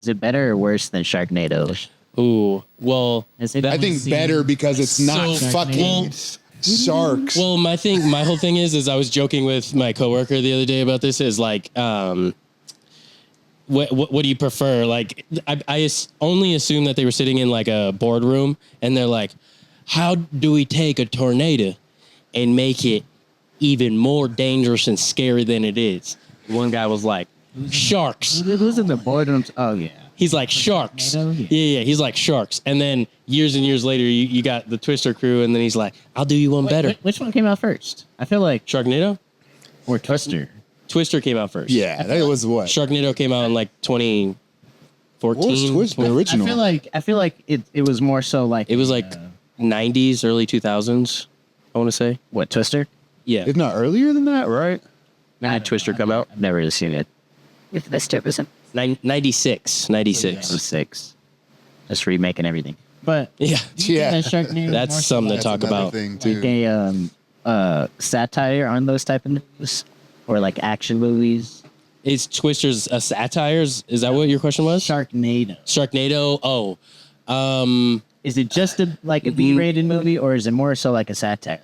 Is it better or worse than Sharknado? Ooh, well, Has it I think better because it's not So- fucking sharks. well, my whole thing is I was joking with my coworker the other day about this. Is like, what do you prefer? Like, I only assume that they were sitting in like a boardroom and they're like, how do we take a tornado and make it even more dangerous and scary than it is? One guy was like, sharks. Who's in the boardroom? Oh yeah. He's like sharks. Sharknado? Yeah. He's like sharks. And then years and years later, you got the Twister crew, and then he's like, I'll do you one better. Which one came out first? I feel like Sharknado? or Twister. Twister came out first. Yeah, that was what? Sharknado came out in like 2014. What was Twister original? I feel like it was more so like It was like 90s, early 2000s, I want to say. what Twister? Yeah. If not earlier than that, right? Had Twister come out? I've never really seen it. With Twister, was it? 96. 96. It was 6. Just remaking everything. But Yeah. Yeah. Sharknado That's more something to That's talk another about. thing like too. a satire on those type of movies or like action movies. Is Twister's a satire? Is that what your question was? Sharknado. Sharknado? Oh. Is it just a B-rated movie or is it more so like a satire?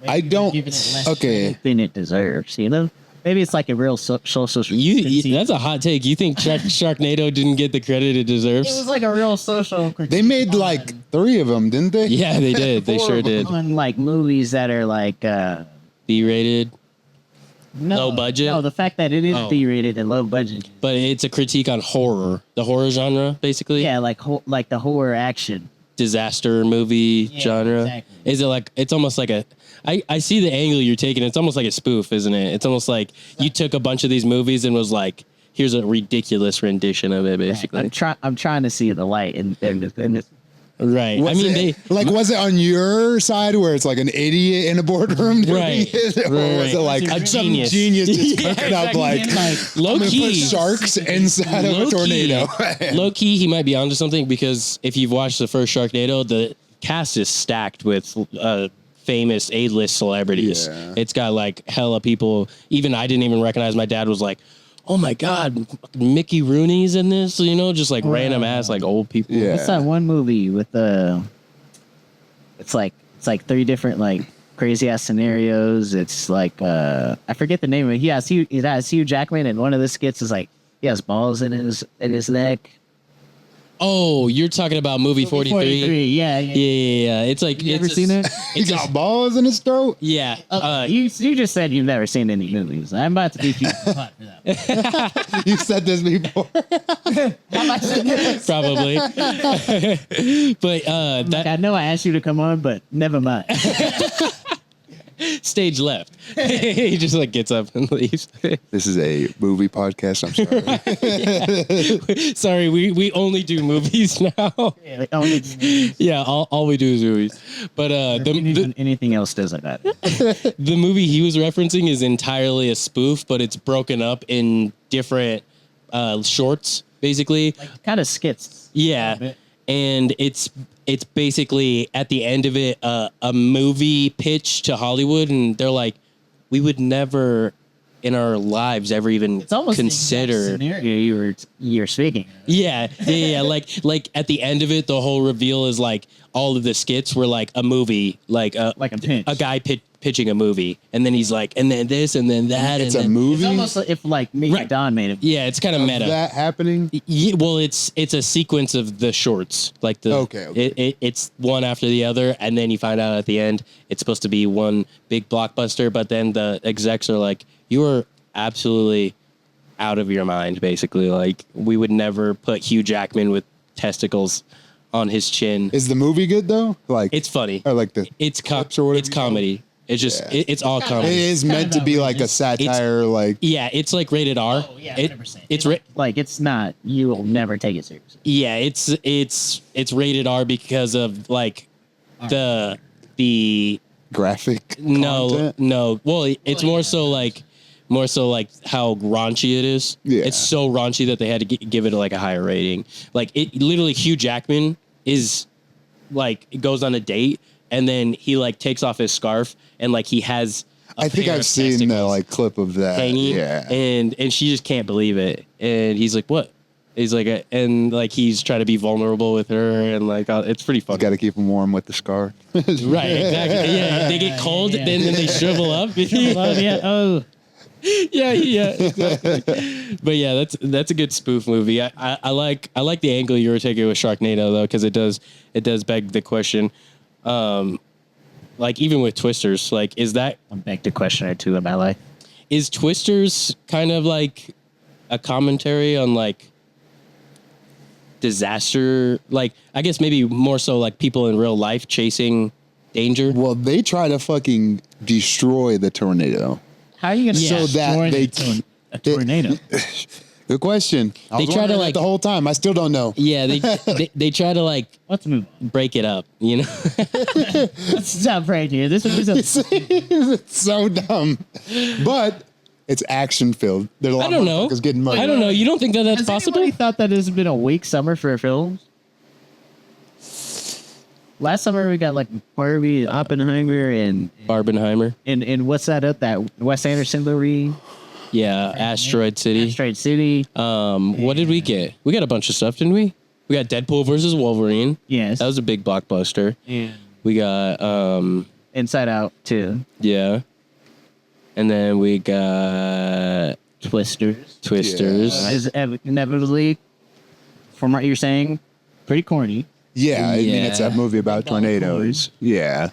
I don't. Giving it less Okay. credit than it deserves, you know? Maybe it's like a real social critique. That's a hot take. You think Sharknado didn't get the credit it deserves? It was like a real social critique. They made like 3 of them, didn't they? Yeah, they did. They sure did. on like movies that are like B-rated, no, Low budget? No, the fact that it is Oh. B-rated and low budget. but it's a critique on horror, the horror genre, basically. Yeah, like the horror action. Disaster movie Yeah, genre. exactly. Is it like, it's almost like I see the angle you're taking. It's almost like a spoof, isn't it? It's almost like you took a bunch of these movies and was like, here's a ridiculous rendition of it, basically. I'm trying to see the light in this. Right. Was I mean, it, was it on your side where it's like an idiot in a boardroom doing Right. it? Or was it like A some genius. genius just Yeah, cooking up exactly. like, Low I'm gonna key. put sharks inside of a Low-key- tornado? Low key, he might be onto something because if you've watched the first Sharknado, the cast is stacked with famous A-list celebrities. Yeah. It's got like hella people. Even I didn't even recognize. My dad was like, "Oh my god, Mickey Rooney's in this," you know, just like random ass like old people. Yeah. What's that one movie with the? It's like 3 different like crazy ass scenarios. It's like I forget the name of it. He has Hugh Jackman, and one of the skits is like he has balls in his neck. Oh, you're talking about movie 43? Yeah. Yeah. It's like You ever seen it? He got balls in his throat? Yeah. You just said you've never seen any movies. I'm about to beat you to the pot for that. You said this before. Probably. But that I know I asked you to come on, but never mind. stage left. He just like gets up and leaves. This is a movie podcast. I'm sorry. Sorry, we only do movies now. Yeah, all we do is movies. But anything else doesn't matter. the movie he was referencing is entirely a spoof, but it's broken up in different shorts, basically. Like kind of skits. Yeah, and it's basically at the end of it a movie pitch to Hollywood, and they're like, we would never in our lives ever even It's almost consider. the exact scenario you're speaking. Yeah. Like at the end of it, the whole reveal is like all of the skits were like a movie, like a pitch. a guy pitching a movie, and then he's like, and then this, and then that, It's and a then, movie. It's almost like if like me Right. and Don made it. Yeah, it's kind of meta. That happening. Yeah, well, it's a sequence of the shorts, like the Okay. It's one after the other, and then you find out at the end it's supposed to be one big blockbuster, but then the execs are like, you are absolutely out of your mind, basically. Like, we would never put Hugh Jackman with testicles on his chin. Is the movie good though? Like It's funny. or like the It's clips or whatever it's you call comedy. It's just Yeah. it's all it comedy. is meant to be like a satire. Like Yeah, it's like rated R. Oh, yeah, It- 100%. it's Like it's not. You will never take it seriously. Yeah, it's rated R because of like the graphic. no content. no. Well, it's more so like how raunchy it is. Yeah. It's so raunchy that they had to give it like a higher rating. Like it literally, Hugh Jackman is like goes on a date and then he like takes off his scarf and like he has. I think I've seen the like clip of that. hanging, Yeah. and she just can't believe it, and he's like, "What?" He's like, and like he's trying to be vulnerable with her, and like it's pretty You funny. got to keep him warm with the scar. Right, exactly. Yeah, they get cold, yeah. then they shrivel up. Yeah. Oh. Yeah, exactly. But yeah, that's a good spoof movie. I like the angle you were taking with Sharknado though, because it does beg the question. Like even with Twisters, like is that I'm back to question or two in my life. is Twisters kind of like a commentary on like disaster? Like I guess maybe more so like people in real life chasing danger. Well, they try to fucking destroy the tornado. How are you gonna So that destroy a tornado? Good question. I was They try to, wondering that like- the whole time. I still don't know. Yeah, they try to like Let's move on. break it up, you know. Let's stop right here. This is It's so dumb, but it's action filled. There's a lot I don't of know. motherfuckers getting murdered. I don't know. You don't think that that's Has possible? anybody thought that it's been a weak summer for films? Last summer we got like Barbie, Oppenheimer, and Barbenheimer. what's that Wes Anderson movie, Yeah, Asteroid City. Asteroid City. What did we get? We got a bunch of stuff, didn't we? We got Deadpool versus Wolverine. Yes. That was a big blockbuster. And We got Inside Out too. yeah. And then we got Twisters. Twisters. Yeah. Is inevitably, from what you're saying, pretty corny. Yeah, I mean, it's Yeah. a movie about tornadoes. Yeah.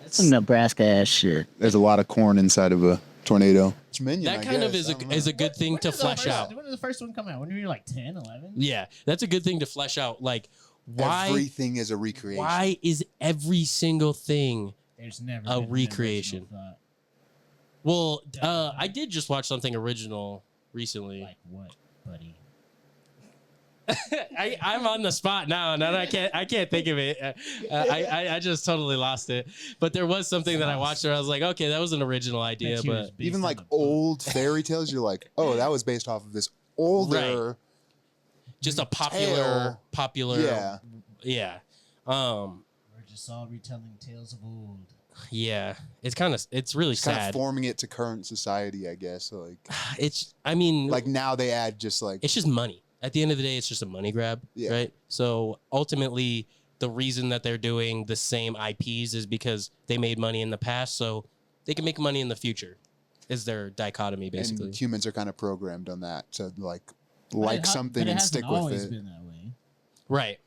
That's some Nebraska ass shit. There's a lot of corn inside of a tornado. It's Minion, That kind of is a good thing to flesh out. When did the first one come out? When were you like 10, 11? Yeah, that's a good thing to flesh out. Like why Everything is a recreation. why is every single thing There's never A been an recreation. original thought. well I did just watch something original recently. Like what, buddy? I'm on the spot now, and I can't think of it. I just totally lost it. But there was something that I watched where I was like, okay, that was an original idea, Bet you but was based Even on like a book. old fairy tales, you're like, oh, that was based off of this older. just a Tale. popular, Yeah. yeah, We're just all retelling tales of old. yeah. It's really Kind of sad. forming it to current society, I guess. So I mean, like now they add just like it's just money. At the end of the day, it's just a money grab, Yeah. right? So ultimately, the reason that they're doing the same IPs is because they made money in the past, so they can make money in the future. Is their dichotomy basically? and humans are kind of programmed on that to like But something it and hasn't stick with always it. been that way. Right,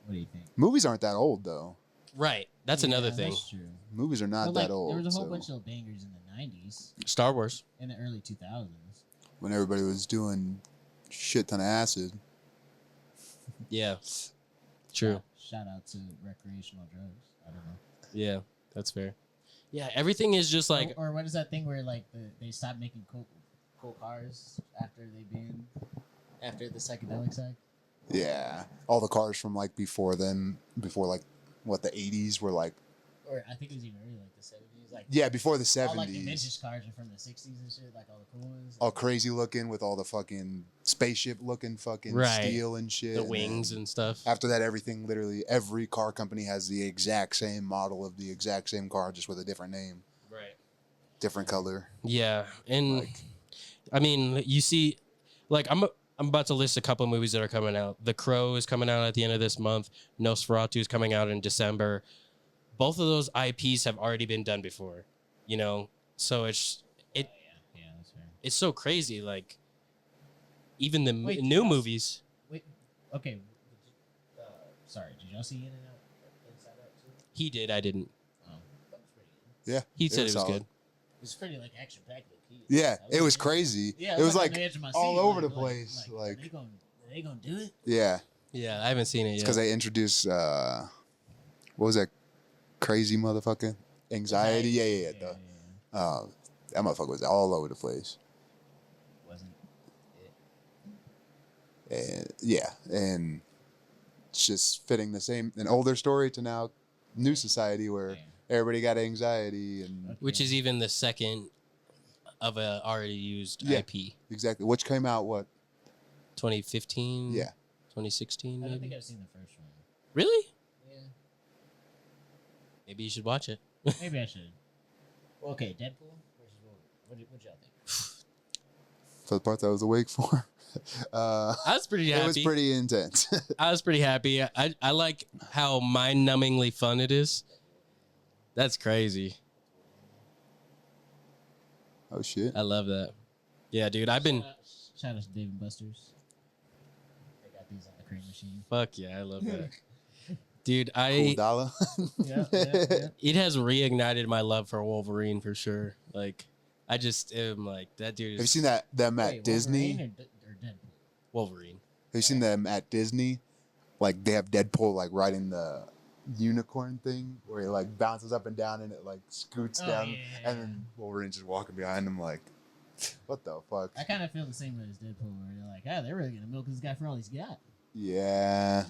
What do you think? Movies aren't that old though. right. That's another Yeah, thing. That's true. Movies are not But, that like, old. There was a whole so bunch of bangers in the 90s, Star Wars. in the early 2000s. when everybody was doing shit ton of acid. Yeah, true. Shout out to recreational drugs. I don't know. Yeah, that's fair. Yeah, everything is just like or what is that thing where like they stopped making cool cars after after the psychedelic side? Yeah, all the cars from like before then, before like what the 80s were like. Or I think it was even early, like the 70s. Like Yeah, before the 70s. all like the vintage cars are from the 60s and shit, like all the cool ones. All crazy looking with all the fucking spaceship looking fucking Right. steel and shit. the and wings then and stuff. after that, everything literally every car company has the exact same model of the exact same car, just with a different name, Right. different color. Yeah, and Like- I mean, you see, like I'm about to list a couple movies that are coming out. The Crow is coming out at the end of this month. Nosferatu is coming out in December. Both of those IPs have already been done before, you know. So it's Yeah, that's fair. it's so crazy. Like even the Wait, new y'all- movies. Wait, okay. Sorry, did y'all see In and Out? Inside Out too? He did. I didn't. Oh, that was pretty good. Yeah, He said it was solid. good. It was pretty like action packed. Yeah, That it was good. crazy. Yeah, it was on like the edge of my all seat, over the place. Are Like, they gonna do it? yeah, Yeah, I haven't seen it it's yet. because they introduced what was that crazy motherfucker? Anxiety. Yeah. That motherfucker was all over the place. Wasn't it? And yeah, and it's just fitting the same an older story to now new society where Yeah. everybody got anxiety and Which is even the second of a already used Yeah. IP. exactly which came out what 2015. yeah 2016 I don't maybe. think I've seen the first one. Really? Yeah, Maybe you should watch it. maybe I should. Well, okay, Deadpool versus Wolverine. What y'all think? for the part that I was awake for. I was pretty happy. It was pretty intense. I was pretty happy. I like how mind-numbingly fun it is. That's crazy. Oh shit! I love that. Yeah, dude. I've been. Shout out to Dave and Buster's. They got these on the cream machine. Fuck yeah, I love that. Dude, Cool dollar. Yeah. it has reignited my love for Wolverine for sure. Like, I just am like that dude. Have you seen them at Wait, Disney? Wolverine or Deadpool? Wolverine? Have you seen them at Disney? Like they have Deadpool like riding the unicorn thing where he like bounces up and down and it like scoots down, yeah. and then Wolverine's just walking behind him like, what the fuck? I kind of feel the same way as Deadpool, where they're like, they're really gonna milk this guy for all he's got. Yeah.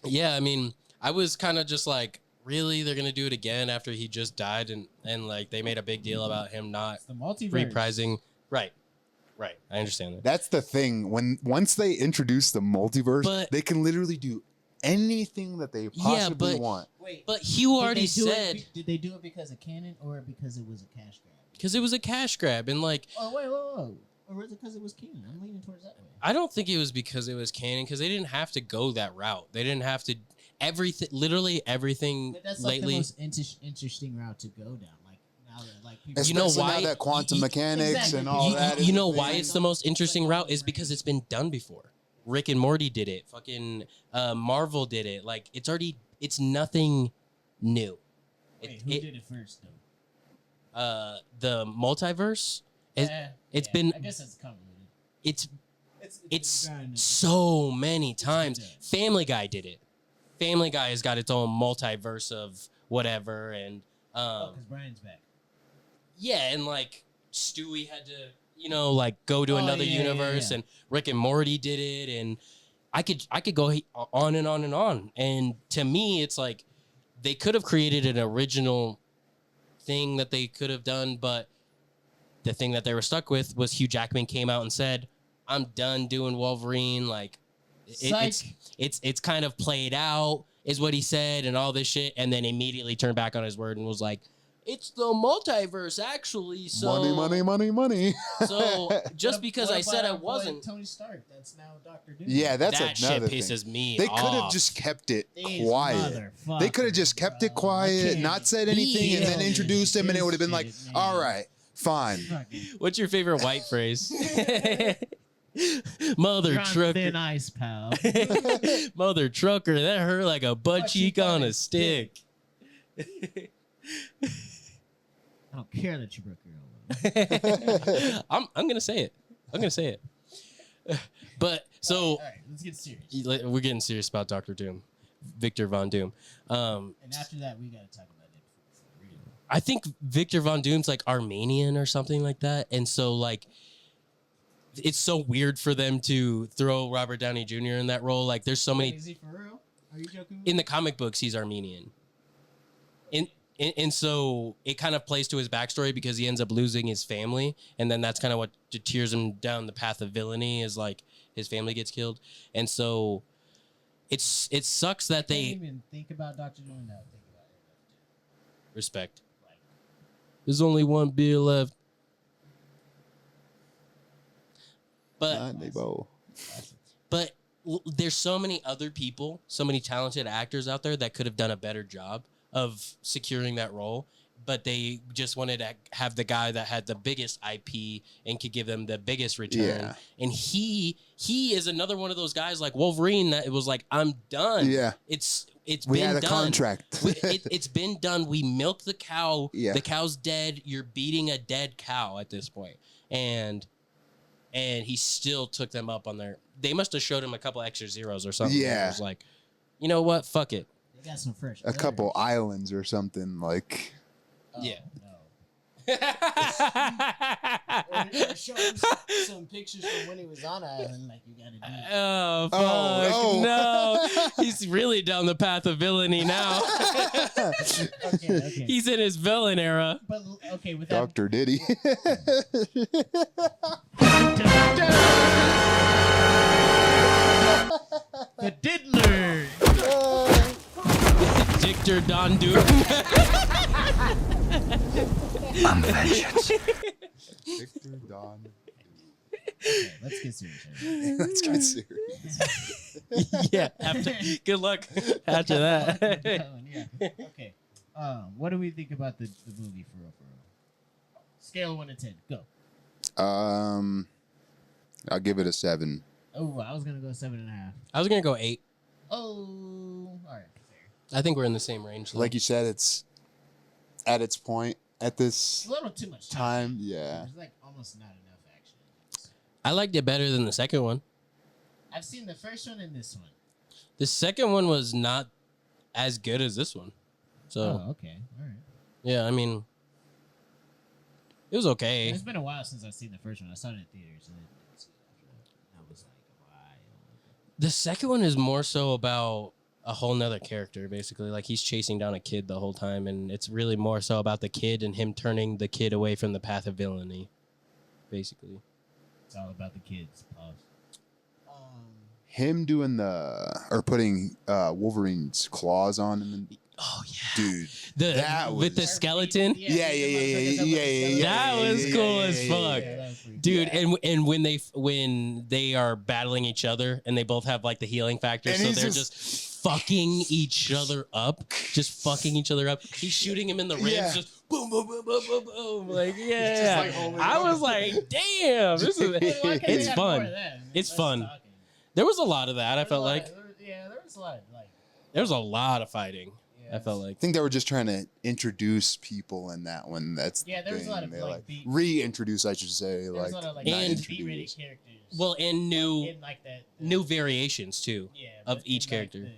Yeah, I mean, I was kind of just like, really, they're gonna do it again after he just died, and like they made a big deal about him not It's the multiverse. reprising. Right. I understand that. That's the thing. Once they introduce the multiverse, But- they can literally do anything that they possibly want. Wait, But Hugh already did they do said did they do it because of canon or because it was a cash grab? because it was a cash grab, and like Oh wait. Or was it because it was canon? I'm leaning towards that way. I don't think it was because it was canon, because they didn't have to go that route. They didn't have to literally everything But that's like lately. the most interesting route to go down. Like now that like people, You know Especially why? now that quantum mechanics Exactly. and all that. you is know a why thing. it's the most interesting route is because it's been done before. Rick and Morty did it. Fucking Marvel did it. Like it's nothing new. wait, who did it first though? The multiverse. It's been- I guess that's convoluted. It's been so many times. done. Family Guy did it. Family Guy has got its own multiverse of whatever, and because Brian's back. yeah, and like Stewie had to, like go to another universe, and Rick and Morty did it, and I could go on and on and on. And to me, it's like they could have created an original thing that they could have done, but the thing that they were stuck with was Hugh Jackman came out and said, "I'm done doing Wolverine." Like it's kind of played out, is what he said, and all this shit, and then immediately turned back on his word and was like, "It's the multiverse, actually." So Money. So just because What I said I about wasn't, Tony Stark, that's now Doctor Doom. Yeah, that's that shit another thing. pisses me They off. could have just kept it These quiet. They could have just kept it motherfuckers, quiet, bro. not said anything, and then Be introduced him, and it would have been this like, shit, man. all right, fine. What's your favorite white phrase? Mother You're on trucker. thin ice, pal. Mother trucker, that hurt like a butt cheek on a stick. I don't care that you broke your elbow. I'm gonna say it. But so All right, let's get serious. we're getting serious about Dr. Doom, Victor Von Doom. And after that, we got to talk about it. For real. I think Victor Von Doom's like Armenian or something like that, and so like it's so weird for them to throw Robert Downey Jr. in that role. Like there's so many Is he for real? Are you joking? in the comic books. He's Armenian, and so it kind of plays to his backstory because he ends up losing his family, and then that's kind of what tears him down the path of villainy. Is like his family gets killed, and so it sucks that I can't they even think about Doctor Doom now. Think about it. respect. Like, There's only one beer left. But there's so many other people, so many talented actors out there that could have done a better job of securing that role, but they just wanted to have the guy that had the biggest IP and could give them the biggest return. Yeah. And he is another one of those guys like Wolverine that it was like, I'm done. Yeah. It's We been had a done. contract. It's been done. We milked the cow. Yeah. The cow's dead. You're beating a dead cow at this point. And he still took them up on their. They must have showed him a couple extra zeros or something. Yeah. It was like, you know what? Fuck it. they got some fresh. A couple letters. islands or something like. Oh, Yeah. No. Or show him some pictures from when he was on Island, like you gotta do. Oh, fuck. Oh, No. He's really down the path of villainy now. Okay. He's in his villain era. But okay, with that. Dr. Diddy. The Diddler. Victor Don Doom. I'm vengeance. Victor Don. Okay, let's get serious. Right Let's get serious. Yeah. Good luck after now. that. Yeah. Okay. What do we think about the movie for real? Scale of 1 to 10. Go. I'll give it a 7. Oh, I was gonna go 7.5. I was gonna go 8. Oh, all right. Fair. I think we're in the same range. Though. Like you said, it's at its point at this A little too much time. Yeah. There's like almost not enough action. I liked it better than the second one. I've seen the first one and this one. The second one was not as good as this one. So Oh, okay. All right. yeah, I mean, it was okay. It's been a while since I've seen the first one. I saw it in theaters and I was like, why? The second one is more so about a whole nother character, basically. Like he's chasing down a kid the whole time, and it's really more so about the kid and him turning the kid away from the path of villainy, basically. It's all about the kids. Pause. Him doing putting Wolverine's claws on him. Oh yeah, Dude, with was- the skeleton. Yeah. That was cool as fuck. Yeah, that was pretty Dude, and when they are battling each other and they both have like the healing factor, And so he's they're just fucking each other up, He's shooting him in the ribs, Yeah. just boom, boom, boom, boom, boom, boom. Like just, yeah, like, holding I on. was like, damn, this is Why can't they it's have more fun. of that? It's Less fun. talking. There was a lot of that. I felt like there was a lot of, like. there was a lot of fighting. Yeah. I felt like I think they were just trying to introduce people in that one. That's Yeah, there was a lot of, They, like, B- reintroduce, I should say, There was a lot of like not And- B-rated introduce. characters. well, and new in like that new variations too. yeah, of but each in, like, character.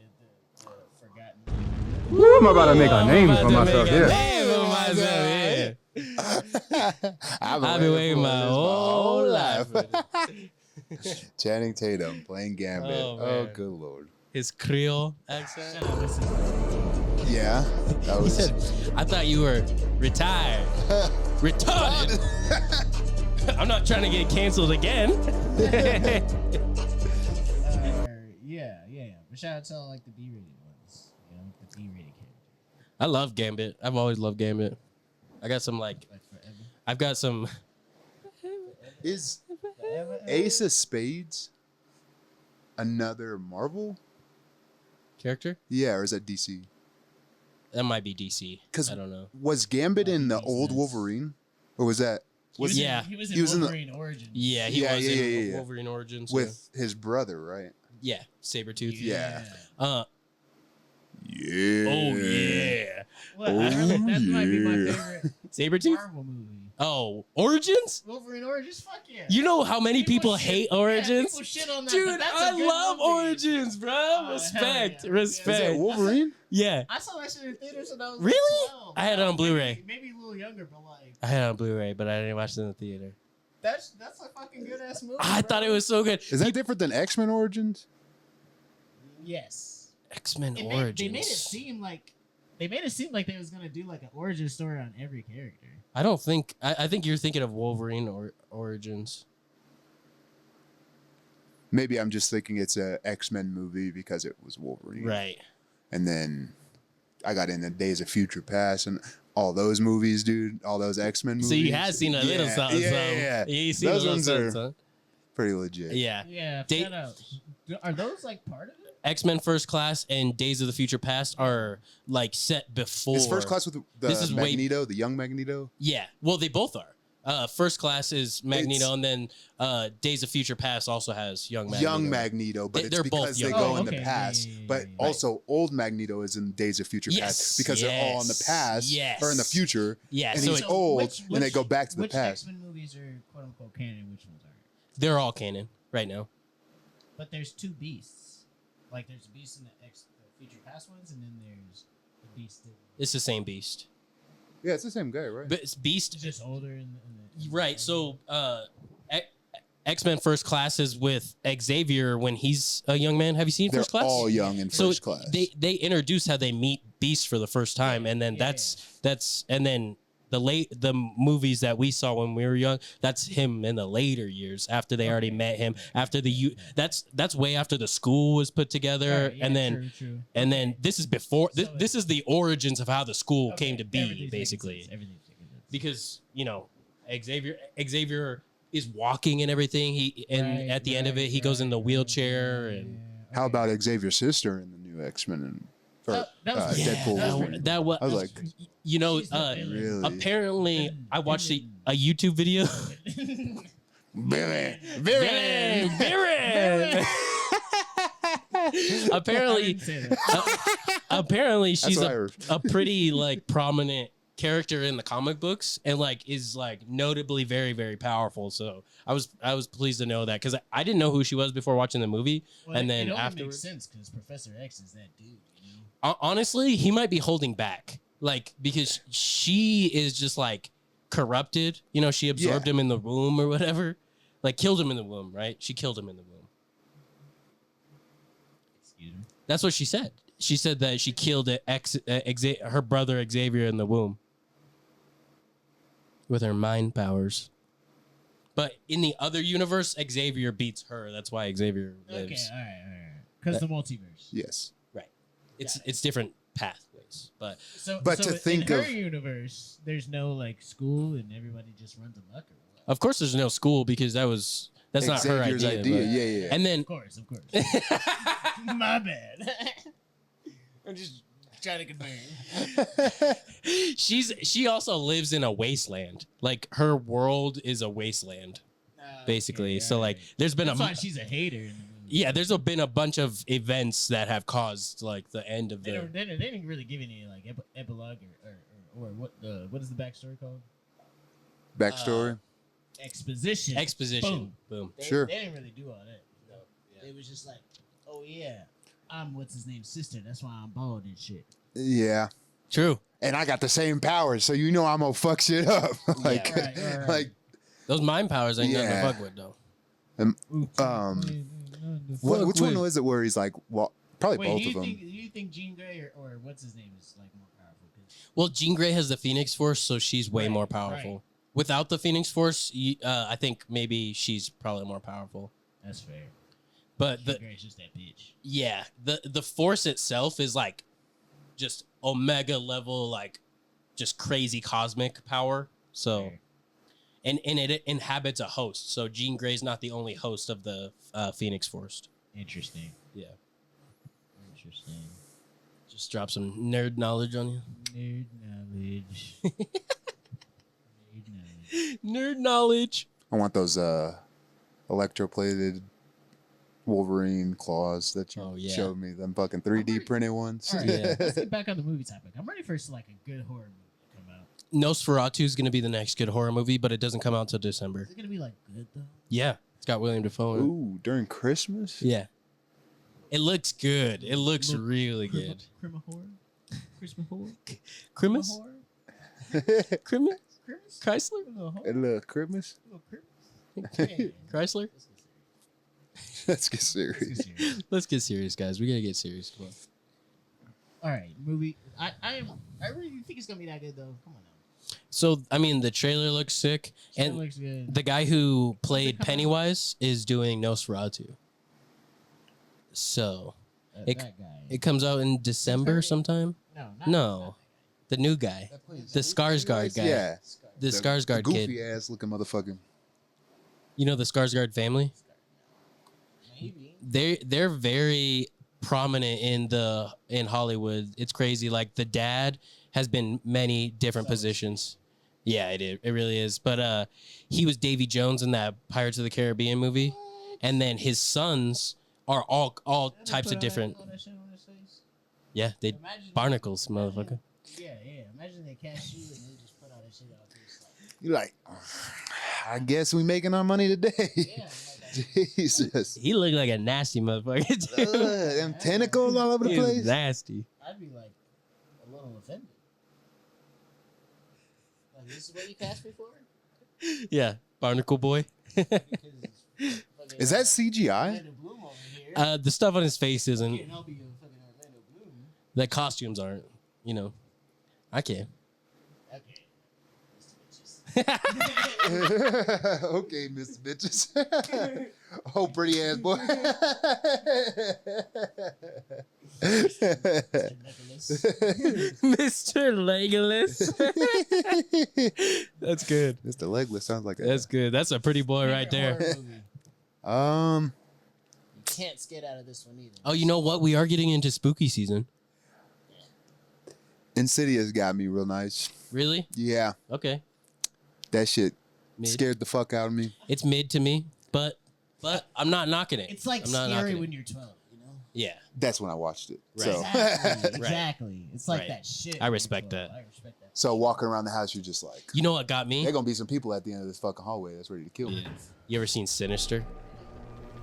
the forgotten. Woo, I'm about to make a Oh, name I'm for about to myself make a here. name for myself, yeah. I've been waiting for my this whole life. Channing Tatum playing Gambit. Oh, Oh, man. good lord. His Creole accent. Shut up, listen. Yeah, that He was. said, "I thought you were retired, retarded. I'm not trying to get canceled again." Yeah. But shout out to all like the B-rated ones. You know, the B-rated characters. I love Gambit. I've always loved Gambit. I got some like Forever. I've got some. Is Forever. Ace of Spades another Marvel? Character? Yeah, or is that DC? That might be DC. 'Cause I don't know. Was Gambit in the Makes old sense. Wolverine, or was that He was Yeah. He was in He was in the- Wolverine Origins. Yeah, he Yeah, was yeah, in yeah, yeah. Wolverine Origins. with his brother, right? Yeah, Sabretooth. Yeah. Yeah. Yeah. Oh yeah. Well, that might be my yeah. favorite Sabretooth? Marvel movie. Oh, Origins? Wolverine Origins? Fuck yeah. You know how many people hate Origins? People shit on that, Dude, but that's a I good love movie. Origins, bro. hell Respect. yeah. Respect. Is that Wolverine? Yeah. I saw that shit in theaters when I was Really? Like 12. I had it on Blu-ray. Maybe a little younger, but like I had it on Blu-ray, but I didn't watch it in the theater. that's a fucking good ass movie. I bro. thought it was so good. Is that different than X-Men Origins? Yes. X-Men They Origins. made it seem like they was gonna do like an origin story on every character. I don't think. I think you're thinking of Wolverine or Origins. Maybe I'm just thinking it's a X-Men movie because it was Wolverine. Right. And then I got into Days of Future Past and all those movies, dude. All those X-Men movies. So you had seen a little something. Yeah. You seen Those a little ones something. are something. pretty legit. Yeah. Yeah. They- Shout out. Are those like part of it? X-Men First Class and Days of the Future Past are like set before. Is First Class with the This is way- Magneto, the young Magneto? Yeah. Well, they both are. First Class is Magneto, and then Days of Future Past also has young Magneto. Young Magneto, but They're it's both because they young. go Oh, in okay. the past. Yeah. But also, old Magneto is in Days of Future Yes, Past because they're all in the yes, past yes. or in the future. Yeah, and so he's it- old, and they go back to the which past. X-Men movies are quote unquote canon? Which ones aren't? They're all canon right now. But there's two beasts. Like there's a beast in the future past ones, and then there's the beast. It's the same Beast. Yeah, it's the same guy, right? But it's Beast. It's just older. In the Right. So X-Men First Class is with Xavier when he's a young man. Have you seen They're First Class? all young in So First Class. they introduce how they meet Beast for the first time, and then Yeah. that's and then the movies that we saw when we were young, that's him in the later years after they already met him, after that's way after the school was put together. Right, yeah, and then true. and then this is before So this is the origins of how the school Okay, came to be, everything's making basically. sense, everything's making sense. Because Xavier is walking and everything. At the end of it, he goes in the wheelchair. And How about Xavier's sister in the new X-Men and That was pretty Deadpool? bad. Wolverine? that was I was like, you know, She's the villain. really? apparently I watched a YouTube video. Billy. Viren. apparently, apparently she's what I heard. a pretty like prominent character in the comic books and like is like notably very, very powerful. So I was pleased to know that because I didn't know who she was before watching the movie. Well, And then it only afterwards- makes sense because Professor X is that dude. You know? Honestly, he might be holding back, like because she is just like corrupted. You know, she absorbed him in the womb or whatever, like killed him in the womb, right? She killed him in the womb. Excuse me. That's what she said. She said that she killed her brother Xavier in the womb with her mind powers. But in the other universe, Xavier beats her. That's why Xavier lives. Okay, all right. Because the multiverse. Yes. Right. It's different pathways, but But so to think in of- her universe, there's no like school and everybody just runs amok or what? of course there's no school because that's not her Xavier's idea. but- Yeah. And then Of course. My bad. I'm just trying to confirm. she also lives in a wasteland. Like her world is a wasteland, basically. Okay, So like alright. there's been That's why she's a hater. In the movie. yeah, there's been a bunch of events that have caused like the end of They the didn't really give any like epilogue or what is the backstory called? Backstory. Exposition. exposition. Boom. They, Sure. They didn't really do all that. No. It was just like, oh yeah, I'm what's his name's sister. That's why I'm bald and shit. Yeah. True. And I got the same powers, so you know I'm gonna fuck shit up. like, Right. like, Those mind powers ain't nothing to Yeah. fuck with though. which one was it where he's like, well, probably Wait, both do of them. you think Jean Grey or what's his name is like more powerful? 'Cause Well, Jean Grey has the Phoenix Force, so she's way Right, more powerful. right. Without the Phoenix Force, I think maybe she's probably more powerful. that's fair. But Jean Grey's just that bitch. yeah, the Force itself is like just Omega level, like just crazy cosmic power. So, Fair. and it inhabits a host. So Jean Grey's not the only host of the Phoenix Force. Interesting. Yeah, Interesting. just drop some nerd knowledge on you. Nerd knowledge. Nerd knowledge. Nerd knowledge. I want those electroplated Wolverine claws that you Oh, yeah. showed me. Them fucking 3D printed ones. All right, Yeah. let's get back on the movie topic. I'm ready for like a good horror movie to come out. Nosferatu is going to be the next good horror movie, but it doesn't come out till December. Is it gonna be like good though? Yeah, it's got William Dafoe. in it. Ooh, during Christmas? Yeah, it looks good. It looks really good. Crima horror. Christmas horror. Christmas, Horror. Christmas, Christmas. Chrysler, A little horror. A little Christmas? A little Christmas. Yeah. Chrysler. Let's get Let's serious. get serious. Let's get serious, guys. We gotta get serious. Come on. All right, movie. I really think it's gonna be that good though. Come on now. So, I mean, the trailer looks sick, Shit and looks good. the guy who played come out? Pennywise is doing Nosferatu. So That guy. it comes out in December sometime. No. No, the new guy, the Skarsgård guy, Yeah. the Skarsgård goofy kid. ass looking motherfucker. You know the Skarsgård family? Maybe. They're very prominent in Hollywood. It's crazy. Like the dad has been many different positions. Yeah, it really is. But he was Davy Jones in that Pirates of the Caribbean movie, and then his sons are all types of different. All that shit on his face? Yeah, they Imagine- barnacles, motherfucker. Yeah. Imagine they cast you and they just put all that shit out there. You're like, I guess we making our money today. Yeah. Jesus. He looked like a nasty motherfucker. Too. Them tentacles all over the He was place. nasty. I'd be like a little offended. Like, this is what you cast me for? Yeah, barnacle boy. Is that CGI? Orlando Bloom over here? The stuff on his face Can't isn't. help you, fucking Orlando Bloom. The costumes aren't. You know, I can. Okay. Mr. Bitches. Okay, Mr. Bitches. Oh, pretty ass boy. Mr. Nicholas. Mr. Legolas. That's That's good. Mr. Legless sounds like That's good. That's a pretty boy right there. Favorite horror movie? You can't skate out of this one either. Oh, you know what? We are getting into spooky season. Insidious got me real nice. Really? Yeah, Okay. that shit Mid. scared the fuck out of me. It's mid to me, but I'm not knocking it. It's like I'm not scary knocking when it. you're 12, you know? Yeah. That's when I watched it. Right. So, Exactly. Exactly. It's like Right. that shit. I when you're respect 12. that. I respect that. so walking around the house, you're just like, You know what got me? there gonna be some people at the end of this fucking hallway that's ready to kill me. Yeah. You ever seen Sinister?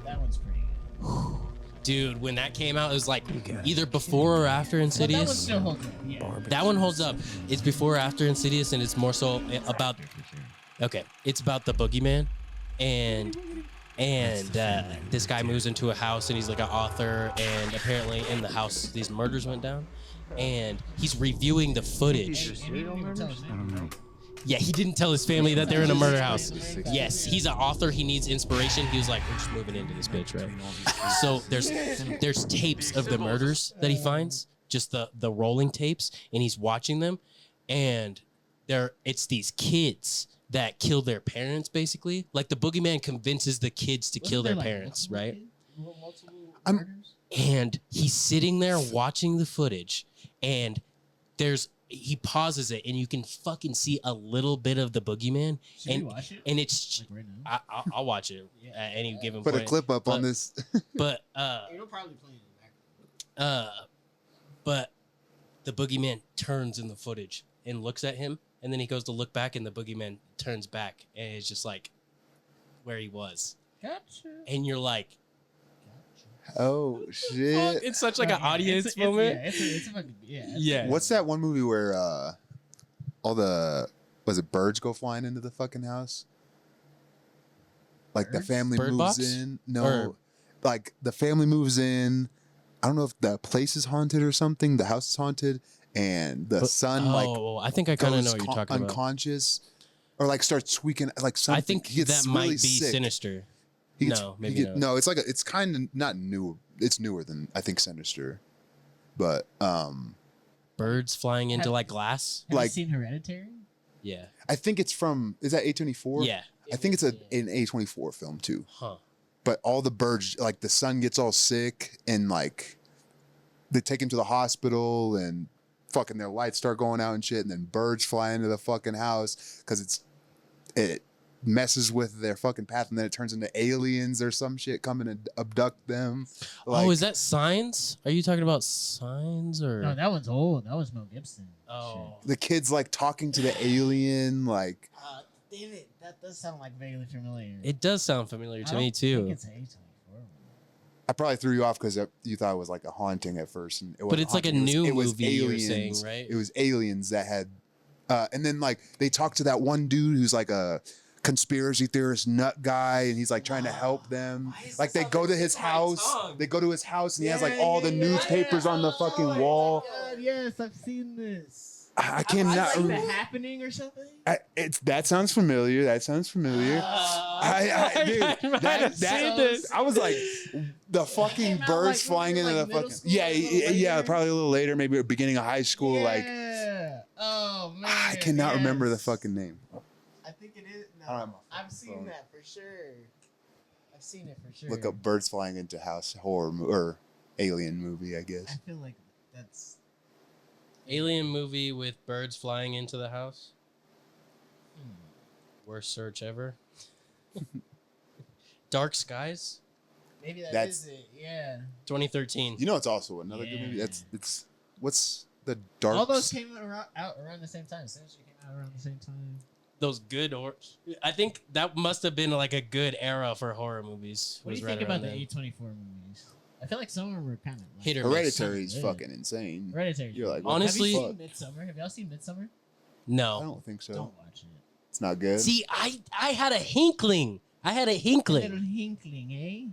That one's pretty good. Dude, when that came out, it was like either before or after But that one Insidious. still holds up. Yeah. That one holds up. It's before or after Insidious, and it's more so about. Okay, it's about the boogeyman, and this guy moves into a house, and he's like an author, and apparently in the house these murders went down, and he's reviewing the footage. And he didn't even tell his name, right? Yeah, he didn't tell his family that they're in a murder house. Yes, he's an author. He needs inspiration. He was like, "We're just moving into this bitch, right?" So there's tapes of the murders that he finds, just the rolling tapes, and he's watching them, and it's these kids that kill their parents, basically. Like the boogeyman convinces the kids to kill their Wasn't there, like, parents, multiple right? kids? Multiple I'm- murders? And he's sitting there watching the footage, and he pauses it, and you can fucking see a little bit of the boogeyman, Should we watch it? and it's Like right now? I'll watch it Yeah. at any given Put point. a clip up on But- this. But It'll probably play in the background. but the boogeyman turns in the footage and looks at him, and then he goes to look back, and the boogeyman turns back, and it's just like where he was, Gotcha. and you're like, Oh fuck, shit! it's such like No, an yeah, audience it's, moment. Yeah, it's a fucking yeah. Yeah. What's that one movie where all the birds go flying into the fucking house? Like the Birds? family Bird moves Box? in. No, Or- like the family moves in. I don't know if the place is haunted or something. The house is haunted, and the son I think I kind of goes know what you're talking about. unconscious, or like starts tweaking like something. I think He gets that might really be sick. Sinister. He gets- No, he maybe get- not. No, it's like it's kind of not new. It's newer than I think Sinister, but Birds flying into Have- like glass. Have like- you seen Hereditary? Yeah. I think it's from. Is that A24? Yeah. I think it's an A24 film too. Huh. But all the birds, like the son gets all sick, and like they take him to the hospital, and fucking their lights start going out and shit, and then birds fly into the fucking house because it messes with their fucking path, and then it turns into aliens or some shit coming to abduct them. Like, Oh, is that Signs? Are you talking about Signs or? No, that one's old. That was Mel Gibson. Oh. the kid's like talking to the alien? Like, Damn it, that does sound like vaguely familiar. It does sound familiar I to don't me think too. it's an A24. I probably threw you off because you thought it was like a haunting at first, and it wasn't it's like a haunting. new it was movie you were aliens. saying, right? It was aliens that had, and then like they talked to that one dude who's like a conspiracy theorist nut guy, and he's like trying to help them. Like they go to his house, they go to his house, and he has like all the newspapers on the fucking wall. God, yes, I've seen this. I cannot. Like The Happening or something. That sounds familiar. That sounds familiar. Dude, I might have seen this. I was like, the fucking came out, birds like, flying when we into were, the like, middle fucking school, yeah, like, a little yeah, later? probably a little later, maybe beginning of high school. Like Yeah. Oh man. I cannot remember the yes. fucking name. I think it is. I don't have No, my I've seen phone. that for sure. I've seen it for sure. Look up birds flying into house horror or alien movie, I I guess. feel like that's. Alien movie with birds flying into the house. Worst search ever. Dark Skies, Maybe That's- is it. Yeah. 2013. You know, it's also another good movie. Yeah. It's what's the dark? All those came out around the same time. Sinister came out around the same time. Those good I think that must have been like a good era for horror movies. What do you was think right about around the then. A24 movies? I feel like some of them were kind of like, Hit or miss. Hereditary is Yeah. fucking insane. Hereditary. You're like, Honestly- have you seen Midsummer? Have y'all seen Midsummer? I No. don't think so. Don't watch it. It's not good. See, I had a hinkling. I had a A little hinkling. hinkling, eh?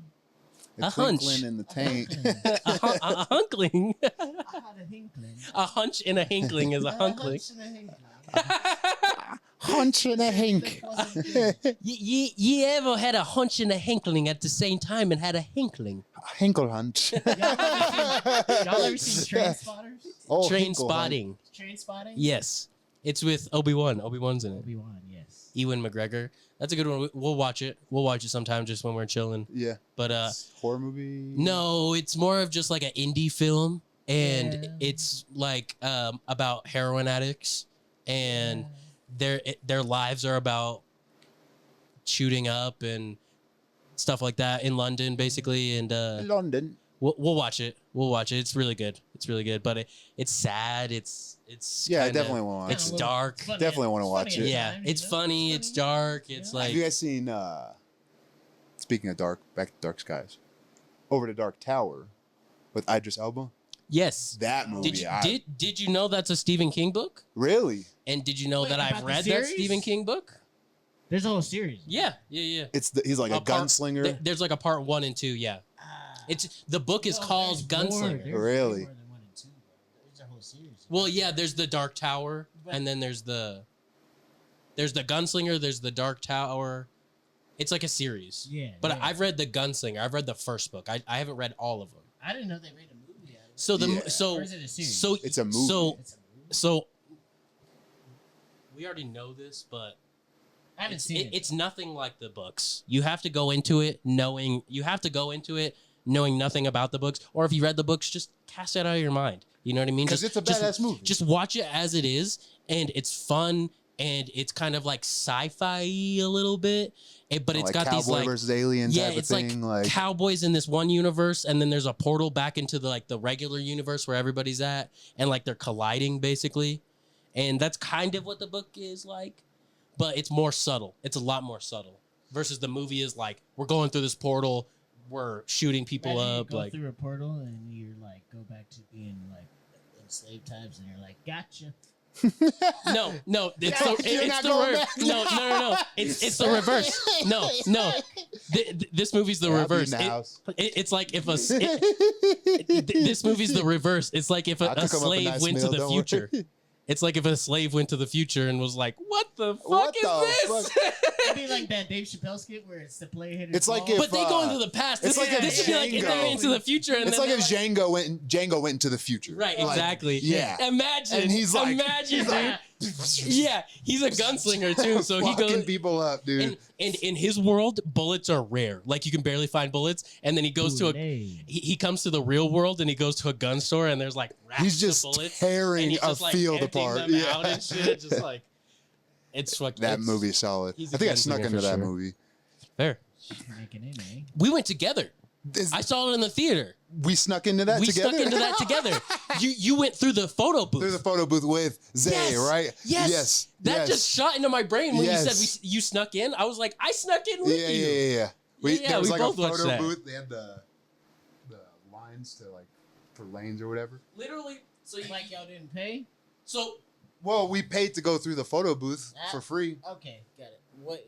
The a hunch. twinkling in the tank. a hunkling. I had a hinkling. A hunch and a hinkling is a hunkling. hunch and a hinkling. Hunch and a hink. Wasn't good. You ever had a hunch and a hinkling at the same time and had a hinkling? Hinkle hunch. Y'all ever seen Train Spotters? Oh, Train hinkle hunch. spotting. Train Spotting? Yes. It's with Obi-Wan. Obi-Wan's in it. Obi-Wan, yes. Ewan McGregor. That's a good one. We'll watch it. We'll watch it sometime just when we're chilling. Yeah. But It's horror movie. no, it's more of just like an indie film, and Yeah. it's like about heroin addicts, and their lives are about shooting up and stuff like that in London, basically. And London. we'll watch it. We'll watch it. It's really good. It's really good, but it's sad. It's Yeah, I kinda- definitely want to watch It's it. dark. Funny. Definitely wanna It's watch funny it. at Yeah, times, it's you know? funny. It's dark. It's Yeah. like Have you guys seen? Speaking of dark, back to Dark Skies, Over the Dark Tower, with Idris Elba. yes. That movie. Did you know that's a Stephen King book? Really? And did you know Wait, that about I've the read that series? Stephen King book? There's a whole series. Yeah. He's like a gunslinger. There's like a part 1 and 2. Yeah, it's the book is called Gunslinger. Really? More than 1 and 2, bro. There's a whole series. Well, yeah, there's the Dark Tower, and then there's the Gunslinger. There's the Dark Tower. It's like a series. Yeah. But yeah. I've read the Gunslinger. I've read the first book. I haven't read all of them. I didn't know they made a movie out of it. So the Yeah. so Or is it a series? so It's a movie. So It's a movie. so we already know this, but I haven't seen it. it's nothing like the books. You have to go into it knowing nothing about the books, or if you read the books, just cast it out of your mind. You know what I mean? Because it's a badass movie. Just watch it as it is, and it's fun, and it's kind of like sci-fi a little bit, but it's like got Cowboy these like versus Alien yeah, type of it's thing. like cowboys in this one universe, and then there's a portal back into the regular universe where everybody's at, and like they're colliding basically, and that's kind of what the book is like, but it's more subtle. It's a lot more subtle versus the movie is like we're going through this portal, we're shooting people Imagine you up go like through a portal and you're like go back to being like enslaved types, and you're like, gotcha. no, it's You're it's not the going reverse. back. No, it's the reverse. No, this movie's the reverse. It's like if this movie's the reverse. It's like if a slave went to the future. It's like if a slave went to the future and was like, "What the fuck What is the this?" fuck? It'd be like that Dave Chappelle skit where it's the play hitter. It's like if- But they go into the past. it's This, like if this should be like if they're Django- into the future, and It's then like if they're Django went into the future. right, Like, exactly. yeah. Imagine. And he's like- imagine, he's like- dude. Yeah, he's a gunslinger too, so he Fucking goes. people up, dude. And in his world, bullets are rare. Like you can barely find bullets. And then he goes to a he comes to the real world and he goes to a gun store and there's like racks He's just of bullets. tearing and he's a just, like, field emptying apart. them Yeah. out and shit. Just like it's fucking That it's movie's solid. he's I a think I snuck gunslinger into for that sure. movie. fair. making it, eh? We went together. I saw it in the theater. We snuck into that We together. stuck into that together. You went through the photo booth. Through the photo booth with Zay, Yes. right? Yes. That yes. just shot into my brain when Yes. you said you snuck in. I was like, I snuck in with Yeah, you. yeah. Yeah, there was we like a both watched photo that. booth. They had the lines to like for lanes or whatever. Literally. So you Like y'all didn't pay? so Well, we paid to go through the photo booth for free. Okay, got it. What?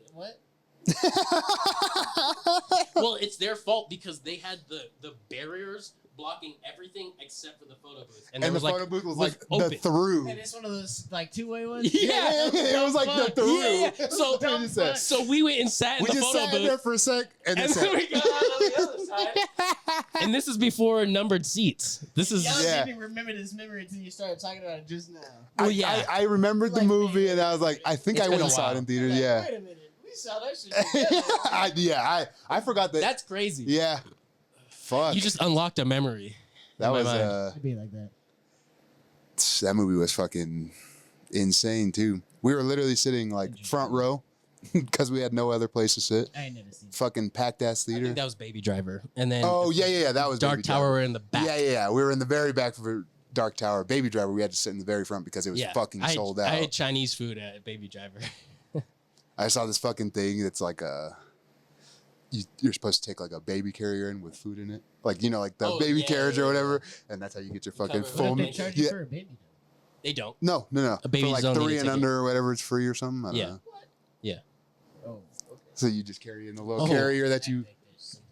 well, it's their fault because they had the barriers blocking everything except for the photo booth, And there the was, like, photo booth was was like open. the through. And it's one of those like two-way ones. Yeah. It was like the through. Yeah. So, That's what it said. so we went and sat in We the just photo sat in there booth, for a sec and then and then sat. we got on the other side. And this is before numbered seats. This is Y'all Yeah. didn't remember this memory until you started talking about it just now. well, yeah. I remembered the Like, movie man, and I was like, I think it's I been went a and saw it while. in theaters. Like, Yeah. Wait a minute, we saw that shit together. I forgot that. That's crazy. Yeah. Fuck. You just unlocked a memory. that in my was mind. It'd be like that. That movie was fucking insane too. We were literally sitting like front row because we had no other place to sit. I ain't never seen it. Fucking packed ass I theater. think that was Baby Driver, and then Oh yeah. That was Dark Baby Tower Driver. were in the back. Yeah. We were in the very back for Dark Tower. Baby Driver, we had to sit in the very front because it was fucking sold out. I had Chinese food at Baby Driver. I saw this fucking thing that's like you're supposed to take like a baby carrier in with food in it, like like the Oh, baby yeah, carriage or yeah, whatever, and that's how you get your fucking cover it. full. What if they charge you Yeah. for a baby though? They don't. No. A babies for like don't need 3 a and ticket. under or whatever, it's free or something. I don't Yeah. know. Yeah. Oh, okay. So you just carry in the little Oh. carrier that you. I think there's something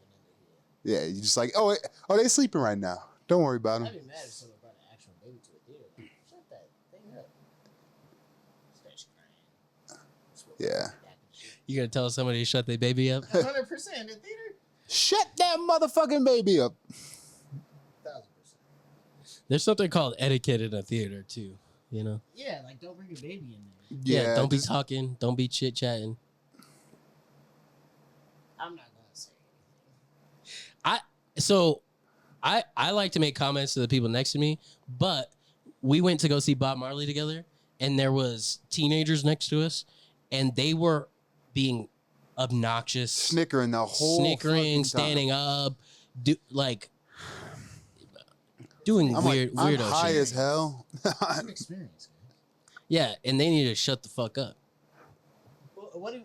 under here. Yeah, you just like, oh, wait, they sleeping right now. Don't worry about I'd them. be mad if someone brought an actual baby to a theater. Shut that thing up. Starts crying. Yeah. You gonna tell somebody to shut their baby up? 100% in the theater. Shut that motherfucking baby up. 1,000%. There's something called etiquette in a theater too. you know. Yeah, like don't bring a baby in there. Yeah, don't be just- talking, don't be chit chatting. I'm not gonna say. I like to make comments to the people next to me, but we went to go see Bob Marley together, and there was teenagers next to us, and they were being obnoxious, Snickering the whole snickering, fucking standing up, doing I'm weird like, I'm weirdo high shit. as hell. It's an experience. Yeah, and they need to shut the fuck up. Well, what do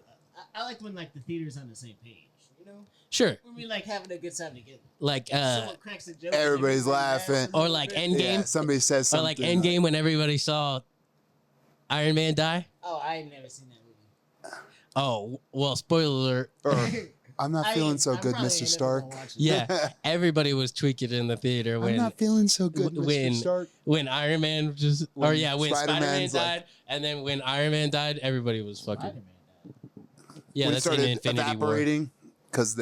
I like when like the theater's on the same page? You know, Sure, when we like having a good time together. like Someone cracks a joke. everybody's and laughing. laughs a or little like bit. Endgame, Yeah, somebody says or something. like Endgame when everybody saw Iron Man die. Oh, I ain't never seen that movie. Oh well, spoiler alert. Or, I'm not I feeling ain't- so I'm good, probably Mr. ain't never Stark. gonna watch it. Yeah, everybody was tweaking in the theater I'm when not feeling so good, when- Mr. Stark. when Iron Man just When when Spider-Man Spider-Man's died, like- and then when Iron Man died, everybody was fucking Spider-Man died. yeah. When he That's in started Infinity War. evaporating because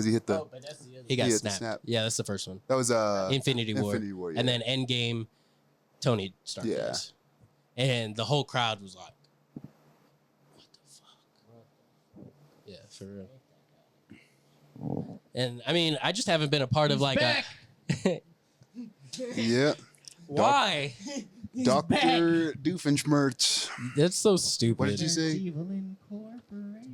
he hit the. Oh, but that's the other. He got Yeah, the snapped. snap. Yeah, that's the first one. That was Infinity War. Infinity War, And yeah. then Endgame, Tony Stark Yeah. dies. And the whole crowd was like, "What the fuck?" Yeah, for real. And I mean, I just haven't been a part of like back. a. Yeah, Why? Dr. Doofenshmirtz. That's so stupid. What did you say? Evil Incorporated.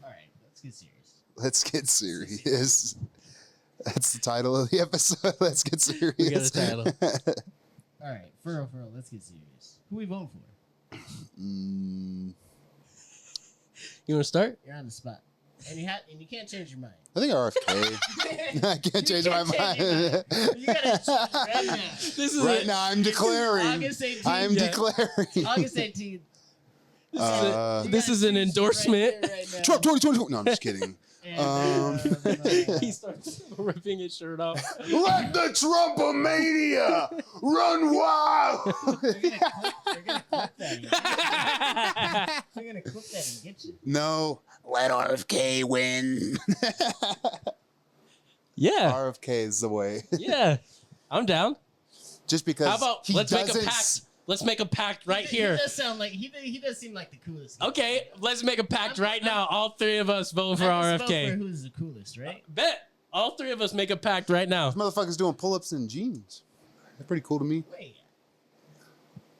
All right, let's get serious. Let's get serious. That's the title of the episode. Let's get serious. We got a title. All right, for real, let's get serious. Who we voting for? Mm, You want to start? You're on the spot, and you can't change your mind. I think RFK. I can't change my mind. You gotta choose right now. This is Right it. now, I'm declaring. August 18th. I'm Yeah. declaring. August 18th. Uh, This is an endorsement. Trump 2020. No, I'm just kidding. He starts ripping his shirt off. Let the Trumpomania run wild. They're gonna clip that. They're gonna clip that and get you. No, let RFK win. Yeah, RFK is the way. yeah. I'm down. Just because How about he let's make a doesn't pact? Let's make a pact right He here. does sound like he does seem like the coolest. guy. Okay, let's make a pact right now. All three of us vote for Let's vote for RFK. who's the coolest, right? Bet. All three of us make a pact right now. This motherfucker's doing pull-ups in jeans. They're pretty cool to me. Wait.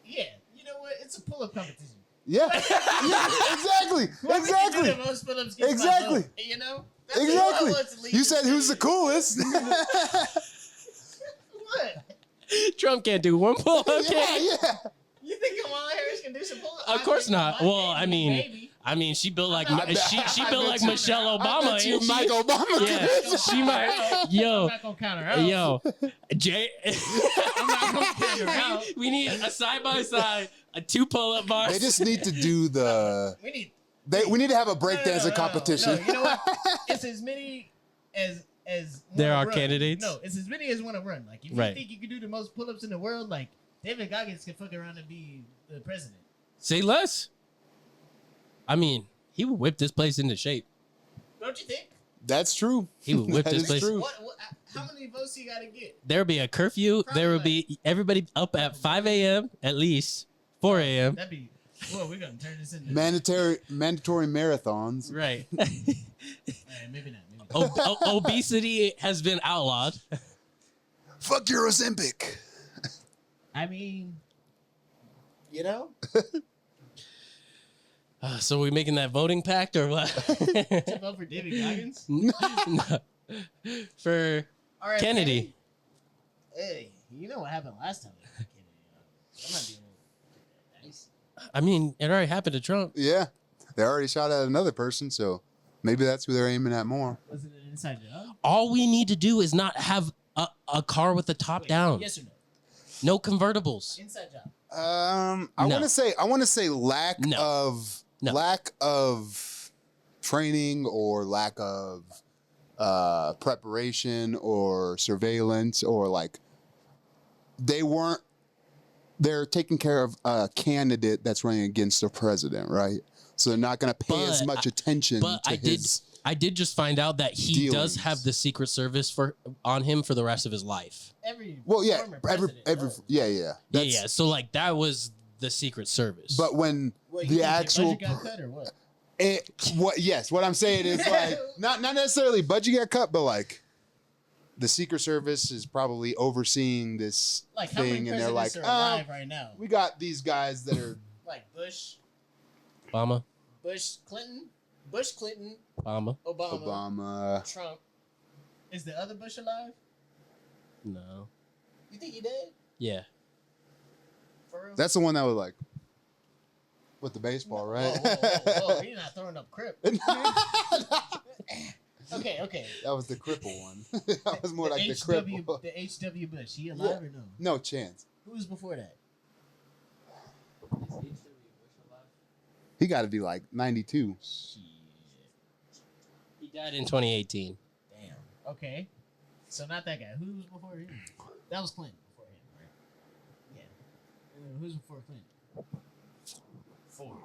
Yeah, you know what? It's a pull-up competition. Yeah, yeah, exactly, Whoever can do the exactly, most pull-ups gets my Exactly. vote, you know? That's who I exactly. want to lead You this said who's the thing. coolest? What? Trump can't do one pull up. Yeah, yeah. You think Kamala Harris can do some pull-ups? Of course not. Well, I mean, maybe. she built like I bet- she I built bet like you- Michelle I Obama. bet you ain't she? Mike Obama. Yeah, could. she might. Yo, I'm not gonna count her out. yo, Jay. I'm not gonna count her out. We need a side by side, a 2 pull up bars. They just need to do the. We need We need to have a no, breakdancing competition. No, you know what? It's as many as There wanna are run. candidates? No, it's as many as want to run. Like if you Right. think you can do the most pull-ups in the world, like David Goggins can fuck around and be the president. Say less. I mean, he would whip this place into shape. Don't you think? That's true. He would whip That this is place. true. What? How many votes you gotta get? There would be a curfew. There would be everybody up at 5 a.m. at least 4 a.m. That'd be. Well, we're gonna turn this into. Mandatory marathons. Right. All right, maybe not. Maybe not. Obesity has been outlawed. Fuck your Ozempic. I mean, you know, So we making that voting pact or what? to vote for David Goggins. No. For All right, Kennedy. Hey, you know what happened last time? We had Kennedy. That might be a little nice. I mean, it already happened to Trump. Yeah, they already shot at another person, so maybe that's who they're aiming at more. Was it an inside job? All we need to do is not have a car with the top Wait, down. Yes or no? No convertibles. Inside job. I No. want to say lack No. of training or lack of preparation or surveillance or like they're taking care of a candidate that's running against the president, right? So they're not going to pay as But much attention but to I did- his I did just find out that he does Dealings. have the Secret Service on him for the rest of his life. Well, yeah, former every president does. yeah. That's, Yeah. So like that was the Secret Service. But when What, you the think their actual budget got cut or what? what I'm saying is like not necessarily budget got cut, but like the Secret Service is probably overseeing this Like how many thing, and they're like, presidents are alive right now? we got these guys that are Like Bush, Obama. Clinton, Obama. Obama. Trump. Is the other Bush alive? No. You think he dead? Yeah. For real? That's the one that was like with the baseball, right? Whoa, he's not throwing up crip. Okay. That was the cripple one. That was more like the cripple. The H.W. Bush. He alive or no? No chance. Who was before that? He got to be like 92. Shit. He died in 2018. Damn. Okay. So not that guy. Who was before him? That was Clinton before him, right? Yeah. Who's before Clinton? Four.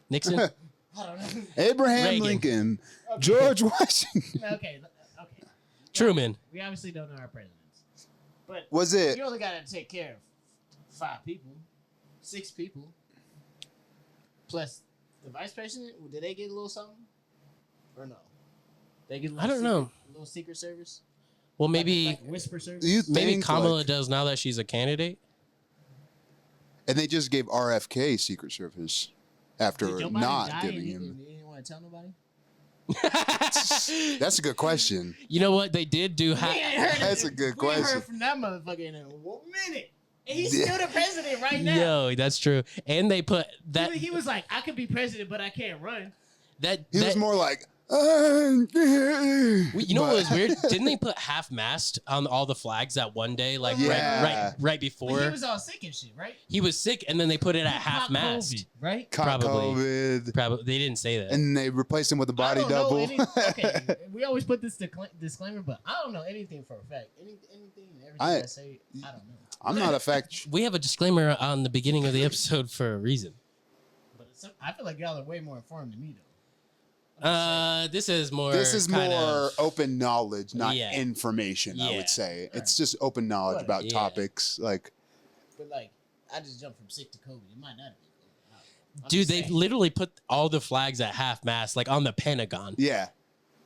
Nixon. I don't know. Abraham Reagan. Lincoln, Okay. George Washington. Okay. Truman. We obviously don't know our presidents, but Was it? you only got to take care of 5 people, 6 people, plus the vice president. Did they get a little something, or no? They get a little I don't know. A little secret service. Well, maybe Like whisper service. You maybe think, Kamala like- does now that she's a candidate. And they just gave RFK Secret Service after Did Joe Biden not die giving and him. He didn't want to tell nobody. That's a good question. You know what they did do? We ain't heard That's it. a good We ain't question. heard from that motherfucker in a minute. And he's Yeah. still the president right now. Yo, that's true. And they put that. He was like, I could be president, but I can't run. that. He was that- more like, You know what was weird? Didn't they put half mast on all the flags that one day, like Yeah. right But before he was all sick and shit, right? he was sick, and then they put it at He half caught mast. COVID, right? Caught Probably. COVID. Probably they didn't say that. And they replaced him with a I body don't know double. okay, we always put this disclaimer, but I don't know anything for a fact. Anything and everything I say, I don't know. I'm not a fact. We have a disclaimer on the beginning of the episode for a reason. But I feel like y'all are way more informed than me, though. This is more. This is kind more of- open knowledge, not Yeah. information. I Yeah. would say Right. it's just open knowledge Right. about Yeah. topics. Like, But like, I just jumped from sick to COVID. It might not have been COVID. I'm Dude, just they saying. literally put all the flags at half mast, like on the Pentagon. yeah,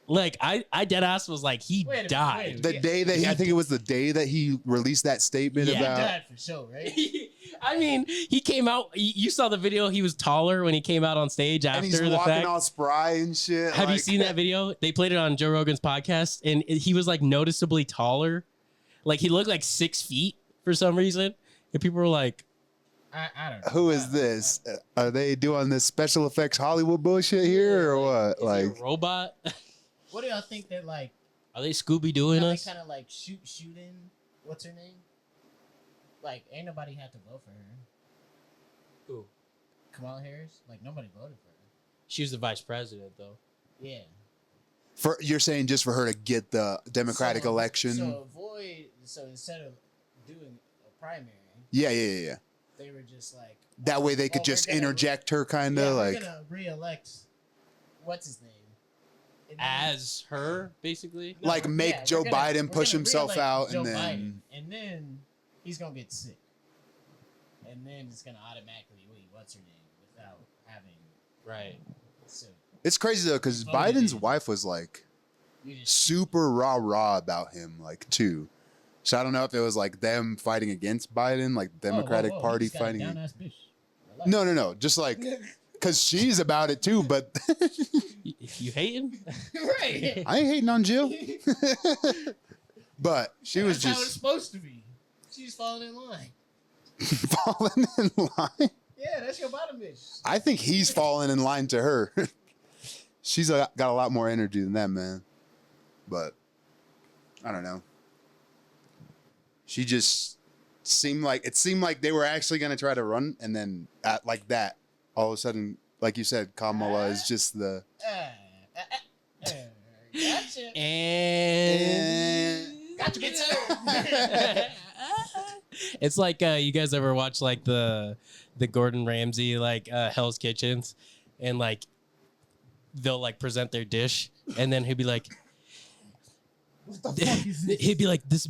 Like I dead ass was like he Wait a minute, died. wait a minute. the day that I think it was the day that he released that statement Yeah. He about. died for sure, right? I mean, he came out. You saw the video. He was taller when he came out on stage And after he's the walking fact. all spry and shit. Have you like- seen that video? They played it on Joe Rogan's podcast, and he was like noticeably taller. Like he looked like 6 feet for some reason, and people were like, I don't know. Who is this? Are they doing this special effects Hollywood bullshit here or what? "Is he Like, a robot? What do y'all think that like? Are they Scooby doing They us?" kind of like shooting. What's her name? Like, ain't nobody had to vote for her. Who? Kamala Harris. Like, nobody voted for her. She was the vice president, though. Yeah. you're saying just for her to get the Democratic So- election? So instead of doing a primary, Yeah. they were just like That way they could we're just gonna- interject her, kind Yeah, of we're like. gonna re-elect. What's his name? And then- As her, basically. No, like, make we're Joe gonna- Biden we're push gonna himself re-elect out, Joe and Biden, and then he's gonna get sick, and then it's gonna automatically what's her name without having Right. so It's crazy though, because Voted Biden's in. wife was like you just super rah about him, like too. So I don't know if it was like them fighting against Biden, like Democratic Party fighting. Down ass bitch. I like No, just like because she's about it too. But You hating? it. right. I ain't hating on Jill. But she was That's how it's just supposed to be. She's falling in line. falling in line. Yeah, that's your bottom bitch. I think he's falling in line to her. She's got a lot more energy than that, man. But I don't know. She just seemed like they were actually gonna try to run, and then like that, all of a sudden, like you said, Kamala is just the. Gotcha. And Gotcha, bitch. it's like you guys ever watch like the Gordon Ramsay like Hell's Kitchens, and like they'll like present their dish, and then he'd be like, What the fuck is this? he'd be like, this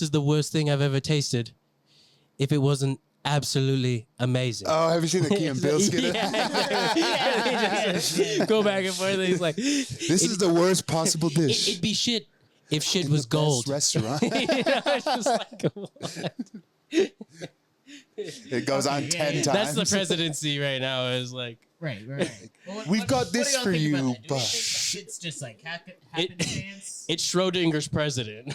is the worst thing I've ever tasted. If it wasn't absolutely amazing. Oh, have you seen the Key and Peele skit? Go back and forth. And he's like, This is the worst possible dish. it'd be shit if shit in was the gold. best restaurant. It's just like, what? It goes on Okay, 10 yeah. times. That's the presidency right now. Is like, Right. Well, We've got this do y'all for think you, about that? Do but- you think it's just like happenstance? it's Schrodinger's president.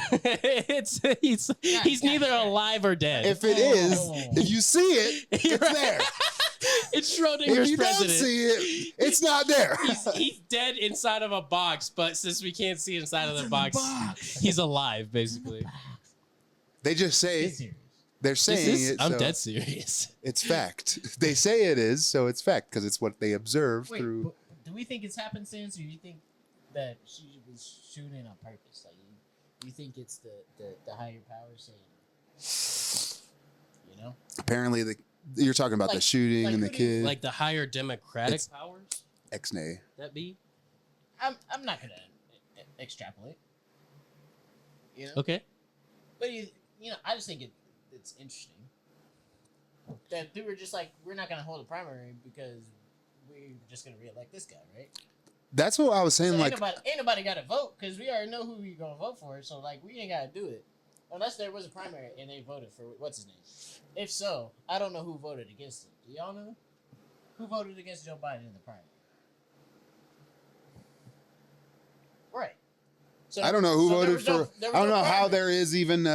He's neither God. alive or dead. If it is, Oh. if you see it, it's there. It's If Schrodinger's you don't president. see it, it's not there. He's dead inside of a box, but since we can't see inside of the box, he's alive, basically. They just say It's serious. they're saying it. I'm so dead serious. It's fact. They say it is, so it's fact because it's what they observe Wait, through. but do we think it's happenstance, or do you think that she was shooting on purpose? Like, you think it's the higher power saying, you know? Apparently, you're talking about the Like- shooting like and the who do you- kid. Like the higher democratic It's- powers, Ex-nay. that be? I'm not gonna extrapolate. You know, Okay. but you know, I just think it's interesting that they were just like, we're not gonna hold a primary because we're just gonna reelect this guy, right? That's what I was saying. So Like, ain't nobody got to vote because we already know who we gonna vote for. So like, we ain't gotta do it unless there was a primary and they voted for what's his name. If so, I don't know who voted against it. Do y'all know who voted against Joe Biden in the primary? Right. So I don't know who so there voted was no- for. there was I don't no know how primary. there is even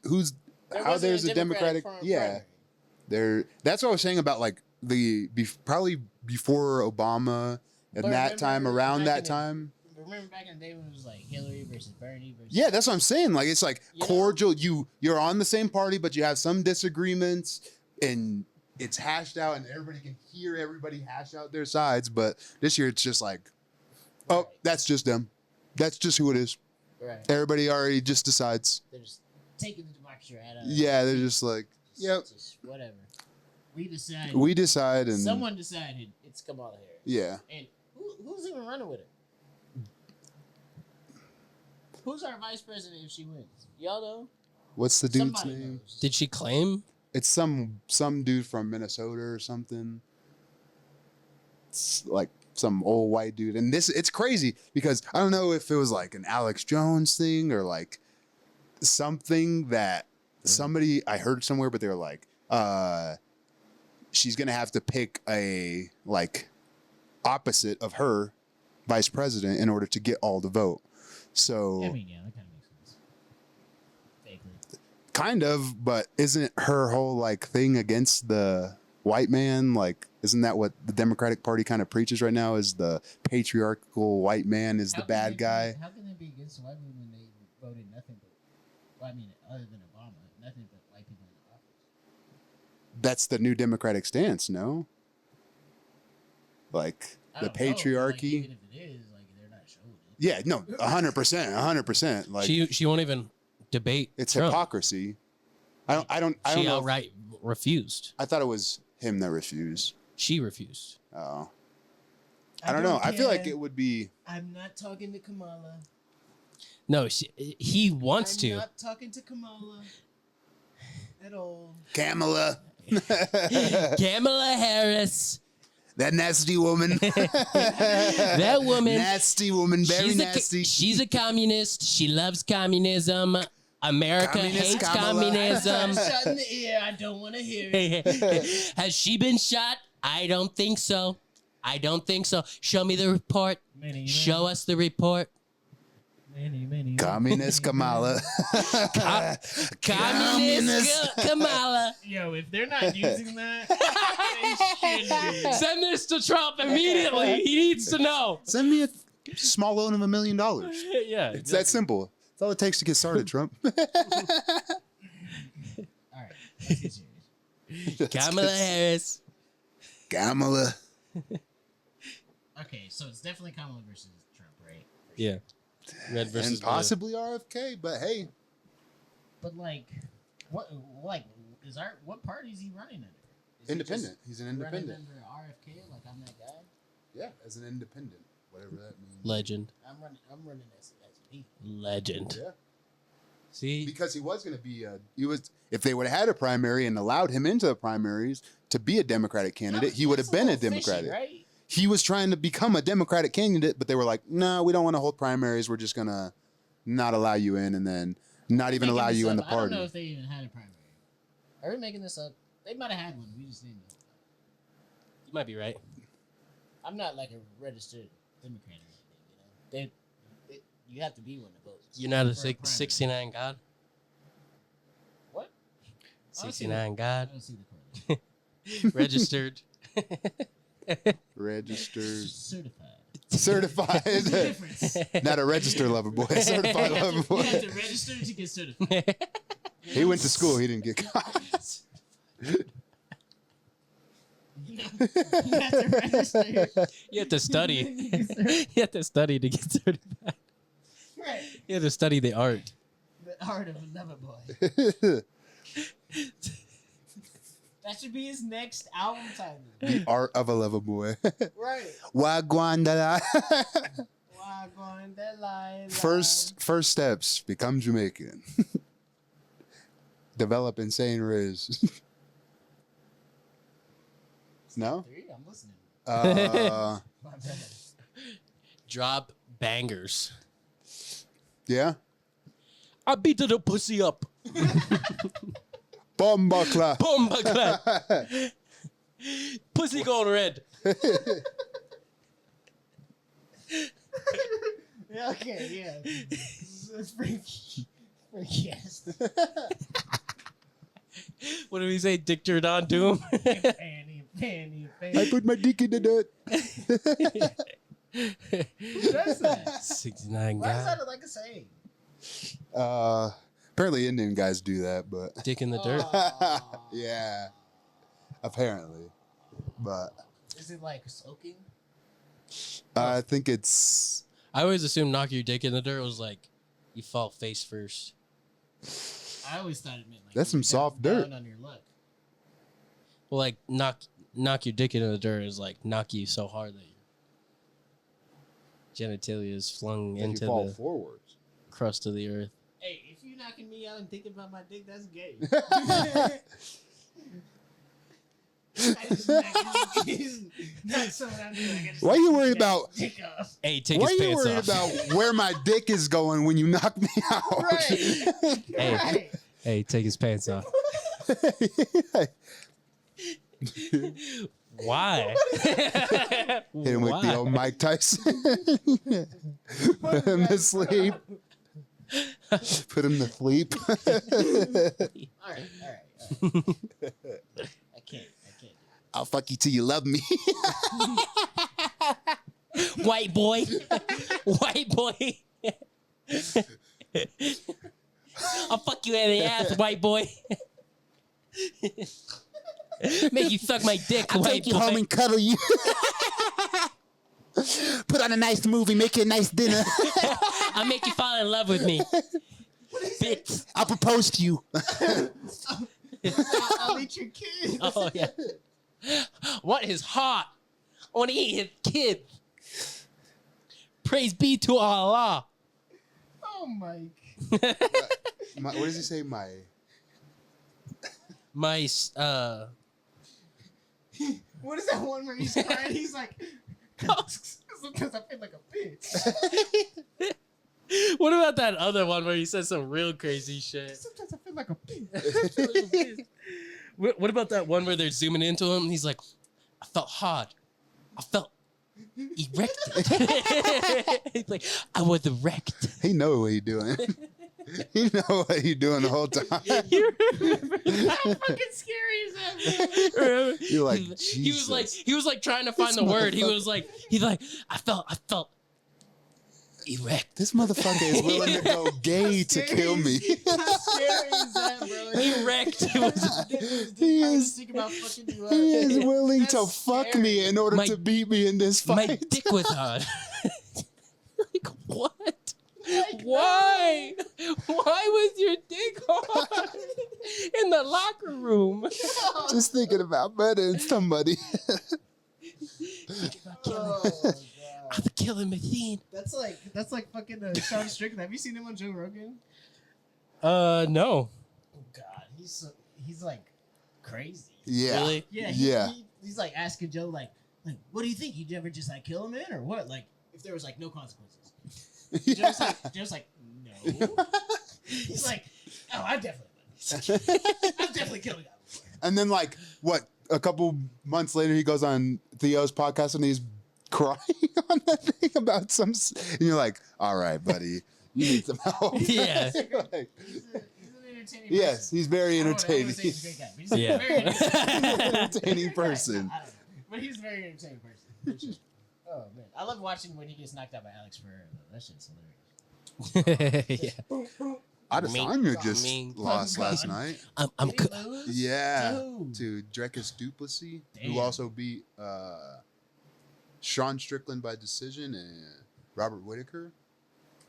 who's There how wasn't there's a Democratic. Yeah, primary. there. That's what I was saying about like probably before Obama and But that time remember around back that in the- time. Remember back in the day when it was like Hillary versus Bernie versus Yeah, that's what I'm saying. Like it's like You know? cordial. You're on the same party, but you have some disagreements, and it's hashed out, and everybody can hear everybody hash out their sides. But this year, it's just like, oh, Right. that's just them. That's just who it is. right. Everybody already just decides. They're just taking the democracy right out of it. Yeah, they're just like, yep. Just whatever. We decided. We decide, and Someone decided it's Kamala Harris. yeah. And who's even running with her? Who's our vice president if she wins? Y'all know? What's the dude's Somebody name? knows. Did she claim? It's some dude from Minnesota or something. It's like some old white dude, and it's crazy because I don't know if it was like an Alex Jones thing or like something that somebody I heard somewhere, but they were like, she's gonna have to pick a like opposite of her vice president in order to get all the vote. So I mean, yeah, that kind of makes sense. Vaguely. kind of, but isn't her whole like thing against the white man? Like, isn't that what the Democratic Party kind of preaches right now? Is the patriarchal white man is the How can bad they guy? How can they be against white people when they voted nothing but, well, I mean, other than Obama, nothing but white people in the office? That's the new Democratic stance, no? Like I the don't know, but, like, patriarchy. even if it is, like, they're not showing it. Yeah, no, 100%. Like She won't even debate. it's Trump. hypocrisy. I don't She know. outright refused. I thought it was him that refused. She refused. Oh, I don't know. I feel like it would be. I'm not talking to Kamala. No, he wants I'm to. not talking to Kamala at all. Kamala, Kamala Harris. that nasty woman. That woman. Nasty woman, very she's nasty. She's a communist. She loves communism. America Communist hates Kamala. communism. Shut in the ear. I don't want to hear it. Has she been shot? I don't think so. I don't think so. Show me the report. Show us the report. Many. Communist Kamala. Communist Kamala. Yo, if they're not using that, they should be. Send this to Trump immediately. He needs to know. Send me a small loan of $1 million. Yeah. It's that simple. That's all it takes to get started, Trump. All right, let's get serious. Kamala Harris. Kamala. Okay, so it's definitely Kamala versus Trump, right? Yeah. Red versus And possibly RFK, but hey. But like, what party is he running under? Is he Independent. just He's an running independent. under RFK, like I'm that guy. Yeah, as an independent. Whatever that means. Legend. I'm running as me. Legend. Yeah. See? Because he was going to be if they would have had a primary and allowed him into the primaries to be a Democratic candidate, he would have been a Democratic. Right? He was trying to become a Democratic candidate, but they were like, no, we don't want to hold primaries. We're just going to not allow you in and then not even allow you in the I don't party. know if they even had a primary. Are we making this up? They might have had one. We just didn't know. You might be right. I'm not like a registered Democrat or anything. You have to be one to vote. You're not a For primary. 69 God? What? 69 I God. don't see the correlation. Registered. Registered. Certified. Certified. There's a difference. Not a register lover boy. A certified You lover have boy. to register to get certified. He went to school. He didn't get caught. You have to register. You have to study. You have to study to get certified. Right. You have to study the art. The art of a lover boy. That should be his next album title. The art of a lover boy. Right. Wagwandala. Wagwan First steps, become Jamaican. Develop insane riz. No? I'm listening. Uh, My bad. Drop bangers. yeah? I beat the pussy up. Bomba clap. Bomba clap. Pussy gone red. Yeah, okay, yeah. It's freaky. Yes. What did we say? Dick turned on to him? Panty. I put my dick in the dirt. Who does that? 69 Why is God. that like a saying? Apparently Indian guys do that, but Dick in the dirt. Aw. yeah. Apparently. But Is it like soaking? I think it's I always assumed knock your dick in the dirt was like you fall face first. I always thought it meant like That's some you soft down dirt. on your luck. Well, like knock your dick into the dirt is like knock you so hard that your genitalia is flung like into you fall the forwards. crust of the earth. Hey, if you knocking me out and thinking about my dick, that's gay. That's what I'm doing. I gotta Why you worried take about that dick off. Hey, take Why his are you pants worried off. about where my dick is going when you knock me out? Right. Hey. Right. Hey, take his pants off. Why? Hit him with the old Mike Tyson. Put him to sleep. Put him to sleep. All right. I can't. I'll fuck you till you love me. White boy. White boy. I'll fuck you in the ass, white boy. Make you suck my dick, I'll white take you boy. home and cuddle you. Put on a nice movie, make you a nice dinner. I'll make you fall in love with me. Bitch. I'll propose to you. I'll eat your kid. Oh, yeah. What is hot? I want to eat his kid. Praise be to Allah. Oh my. What does he say? My What is that one where he's crying? He's like, sometimes I feel like a bitch. What about that other one where he says some real crazy shit? Sometimes I feel like a bitch. What about that one where they're zooming into him? And he's like, I felt hard. I felt erected. He's like, I was erect. he know what he doing. He know what he doing the whole time. How fucking scary is that, man? You're like, he was like trying to find the word. He's like, I felt erect. This motherfucker is willing to go gay to kill me. How scary is that, bro? Erect. It was He I was is, thinking about fucking you up. he is willing That's to fuck scary. me in order My- to beat me in this my fight. dick was hard. Like what? Like, Why? Why was your dick hard in the locker room? Just thinking about murdering somebody. Oh, God. I'm the killing machine. That's like fucking Sean Strickland. Have you seen him on Joe Rogan? No. Oh God, he's like crazy. Yeah. Really? Yeah, Yeah. He's like asking Joe like, what do you think? You'd ever just like kill him in or what? Like if there was like no consequences. Joe's like, no. He's like, oh, I definitely would. I've definitely killed a guy before. And then like what? A couple months later, he goes on Theo's podcast and he's crying on that thing about some. And you're like, all right, buddy, you need some help. Yeah. Like, He's an entertaining yes, person. he's very I don't wanna entertaining. say he's a great guy, but he's Yeah. a very entertaining Entertaining person. I don't know. But he's a very entertaining person. For sure. Oh man, I love watching when he gets knocked out by Alex Ferreira. Though. That shit's hilarious. Yeah. Adesanya just Mean. lost last night. I'm Did he lose? Yeah, Dude. to Dreckus Duplessis, Damn. who also beat Sean Strickland by decision and Robert Whitaker.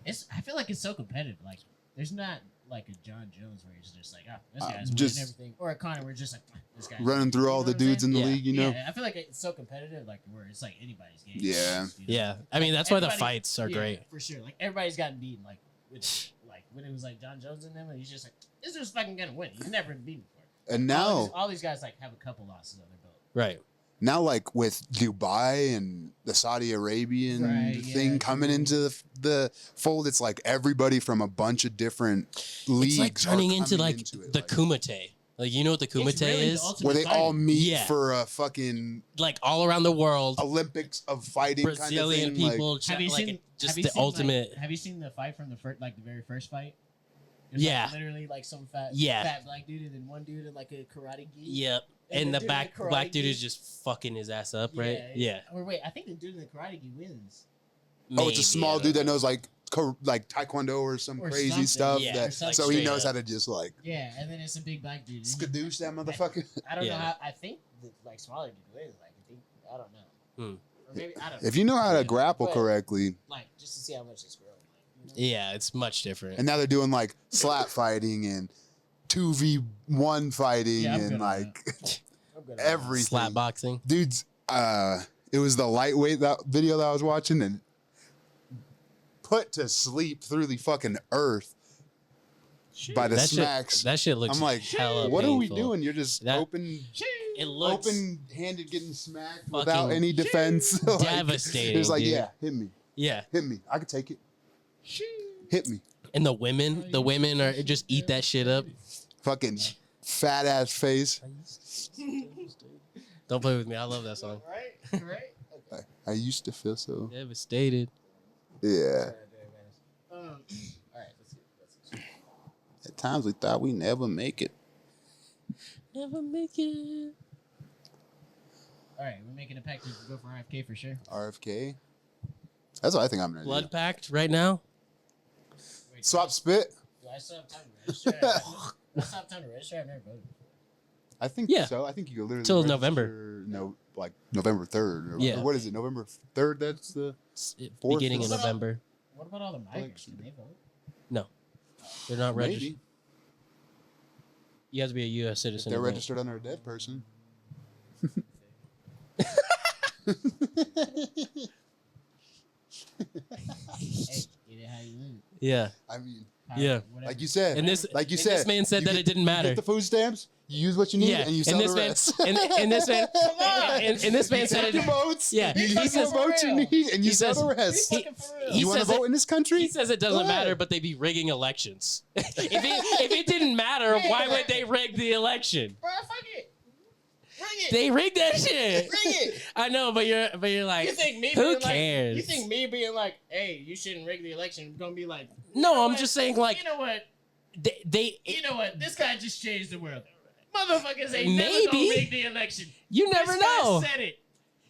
I feel like it's so competitive. Like, there's not like a John Jones where he's just like, this guy's just winning everything, or a Conor where it's just like, this guy's Running through all the dudes in the Yeah. league, you know. Yeah, I feel like it's so competitive, like where it's like anybody's game. Yeah. You know? Yeah. I mean, that's why the Everybody- fights are yeah, great. for sure. Like everybody's gotten beaten. Like when it was like John Jones and them, and he's just like, this dude's fucking gonna win. He's never been beaten before. And now, all these guys like have a couple losses on their belt. Right. now like with Dubai and the Saudi Arabian Right, thing yeah, coming true. into the fold, it's like everybody from a bunch of different leagues It's like turning are into coming like into it, the like, Kumite. Like, you know what the It's Kumite really the is? ultimate where they all fighting. meet Yeah. for a fucking Like all around the world, Olympics of fighting Brazilian kind of thing. people, Have you like seen? just have you the seen, ultimate. Like, have you seen the fight from the first, like the very first fight? There's Yeah. like literally like some fat black dude and then one dude in like a karate gi. Yep. And And the the dude black in the black karate dude gi- is just fucking his ass up, right? Yeah. Or wait, I think the dude in the karate gi wins. Oh, it's a Maybe, small I don't dude that know. knows like taekwondo or some Or crazy something. stuff. Yeah, that or something. so he Straight knows up. how to just like Yeah, and then it's a big black dude. skadoosh that motherfucker. I don't know Yeah. how. I think the like smaller dude wins. Like I don't know. Hmm. Or maybe I don't know. If you know how to Yeah, grapple but, correctly, like just to see how much it's growing. Like, you know? Yeah, it's much different. and now they're doing like slap fighting and 2v1 fighting Yeah, I'm good and on like I'm good at everything. Slap boxing. Dudes, it was the lightweight video that I was watching and put to sleep through the fucking earth by the That smacks. That shit looks I'm like, hella what are we painful. doing? You're just That- It looks open-handed getting smacked fucking without any defense. Like, devastating, It's like, dude. yeah, hit me, yeah. hit me. I can take it. Hit me. And the women are just eat that shit up. Fucking fat ass face. Don't play with me. I love that song. Right, right. I used to feel so. Devastated. Yeah. All right, let's see. At times we thought we never make it. Never make it. All right, we're making a pact to go for RFK for sure. RFK. That's what I think I'm gonna Blood do. pact right now. Wait, Swap spit. do I still have time to register? Do I still have time to register? I've never voted. I think Yeah. so. I think you could literally Till register- November. No, like November 3rd. Or, Yeah. or what is it? November 3rd. That's the Fourth Beginning is- of November. What about all the migrants? Can they vote? No, they're not registered. maybe You have to be a U.S. if citizen. they're to vote. registered under a dead person. Hey, get it how you live. Yeah, I mean, Yeah. Whatever. like you said, and this like you and said, this man said you that get- it didn't You matter. get the food stamps. You use what you need, Yeah, and you sell and this the man, rest. and this man, and this man You said take your it. votes. Yeah, you he use says- the votes you For real. need, and you He sell says- the rest. Be fucking for real. he You want to says vote it- in this country? He says it doesn't Go ahead. matter, but they be rigging elections. If it didn't matter, why would they rig the election? Bro, fuck it. Bring it. They rigged that shit. Bring it. I know, but you're like, You think me who being cares? like, you think me being like, hey, you shouldn't rig the election, gonna be like, no, know I'm what? just saying like you know what? they You know what? This guy just changed the world. Motherfuckers ain't never Maybe. gonna rig the election. you never This guy know. said it.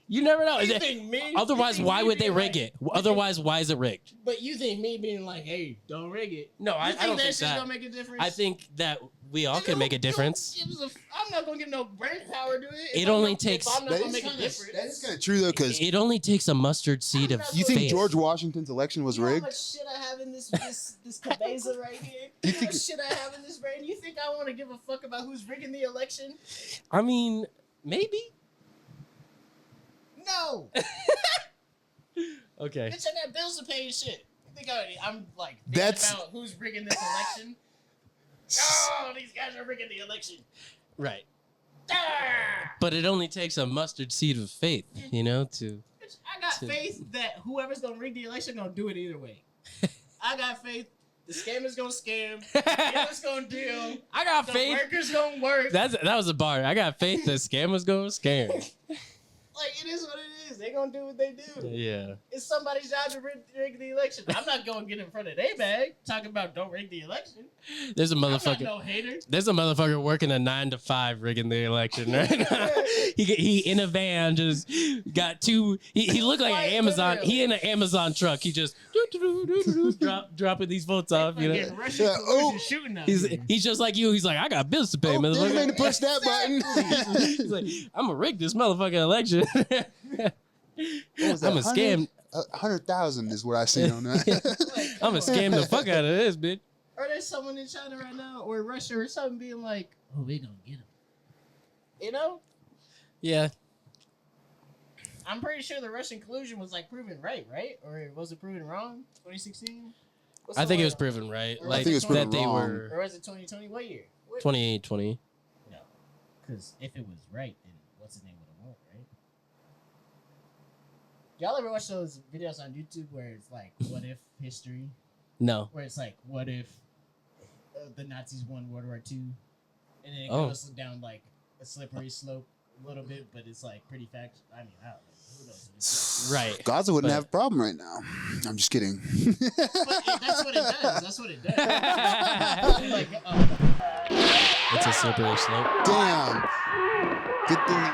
You never know. You think me? Otherwise, you think why me would they being rig like- it? Otherwise, why is it rigged? But you think me being like, hey, don't rig it? No, You I think don't that think shit's that. gonna make a difference? I think that we all Nigga, can make a who difference. gives a I'm not gonna give no brain power to it. If It I'm only not- takes- If I'm not That gonna is make a kinda- difference. that is kind of true though, because It only takes a mustard seed of you think faith. George Washington's election was You know how rigged? much shit I have in this cabeza right here? You know how much shit I have in this brain? You think I want to give a fuck about who's rigging the election? I mean, maybe. No. Okay. Bitch, I got bills to pay and shit. You think I'm like thinking That's- about who's rigging this election? Oh, these guys are rigging the election. Right. Ah! But it only takes a mustard seed of faith, you know, to. Bitch, I got faith that whoever's gonna rig the election gonna do it either way. I got faith. The scammer's gonna scam. The dealer's gonna deal. I got The faith. worker's gonna work. That was a bar. I got faith that scammers gonna scam. Like, it is what it is. They gonna do what they do. Yeah. It's somebody's job to rig the election. I'm not gonna get in front of their bag talking about don't rig the election. There's a I'm not motherfucker. no hater. There's a motherfucker working a 9 to 5 rigging the election right now. he in a van just got two. He looked like Quite an Amazon. literally. He in an Amazon truck. He just dropping these votes off. You know. Fucking Russian Yeah, collusion oh. shooting out He's here. just like you. He's like, I got bills to pay, Oh, didn't mean to motherfucker. push that button. He's like, I'm gonna rig this motherfucking election. What was that, I'm a scam. 100,000 is what I see on that. Like, I'm gonna scam the fuck out of this, bitch. Or there's someone in China right now or Russia or something being like, oh, we gonna get him. You know? Yeah. I'm pretty sure the Russian collusion was like proven right? Or was it proven wrong? 2016? What's I the think it one- was proven right. Or Like I think it was proven that they wrong. were Or was it 2020? What year? What? 2020. No. Because if it was right, then what's his name would have won, right? Y'all ever watch those videos on YouTube where it's like, what if history? No. Where it's like, what if the Nazis won World War II? And then it Oh. goes down like a slippery slope a little bit, but it's like pretty fact. I mean, I don't know. Who knows? It's Right. Gaza wouldn't But- have a problem right now. I'm just kidding. that's what it does. That's what it does. Like, It's a slippery slope. Damn. Good thing.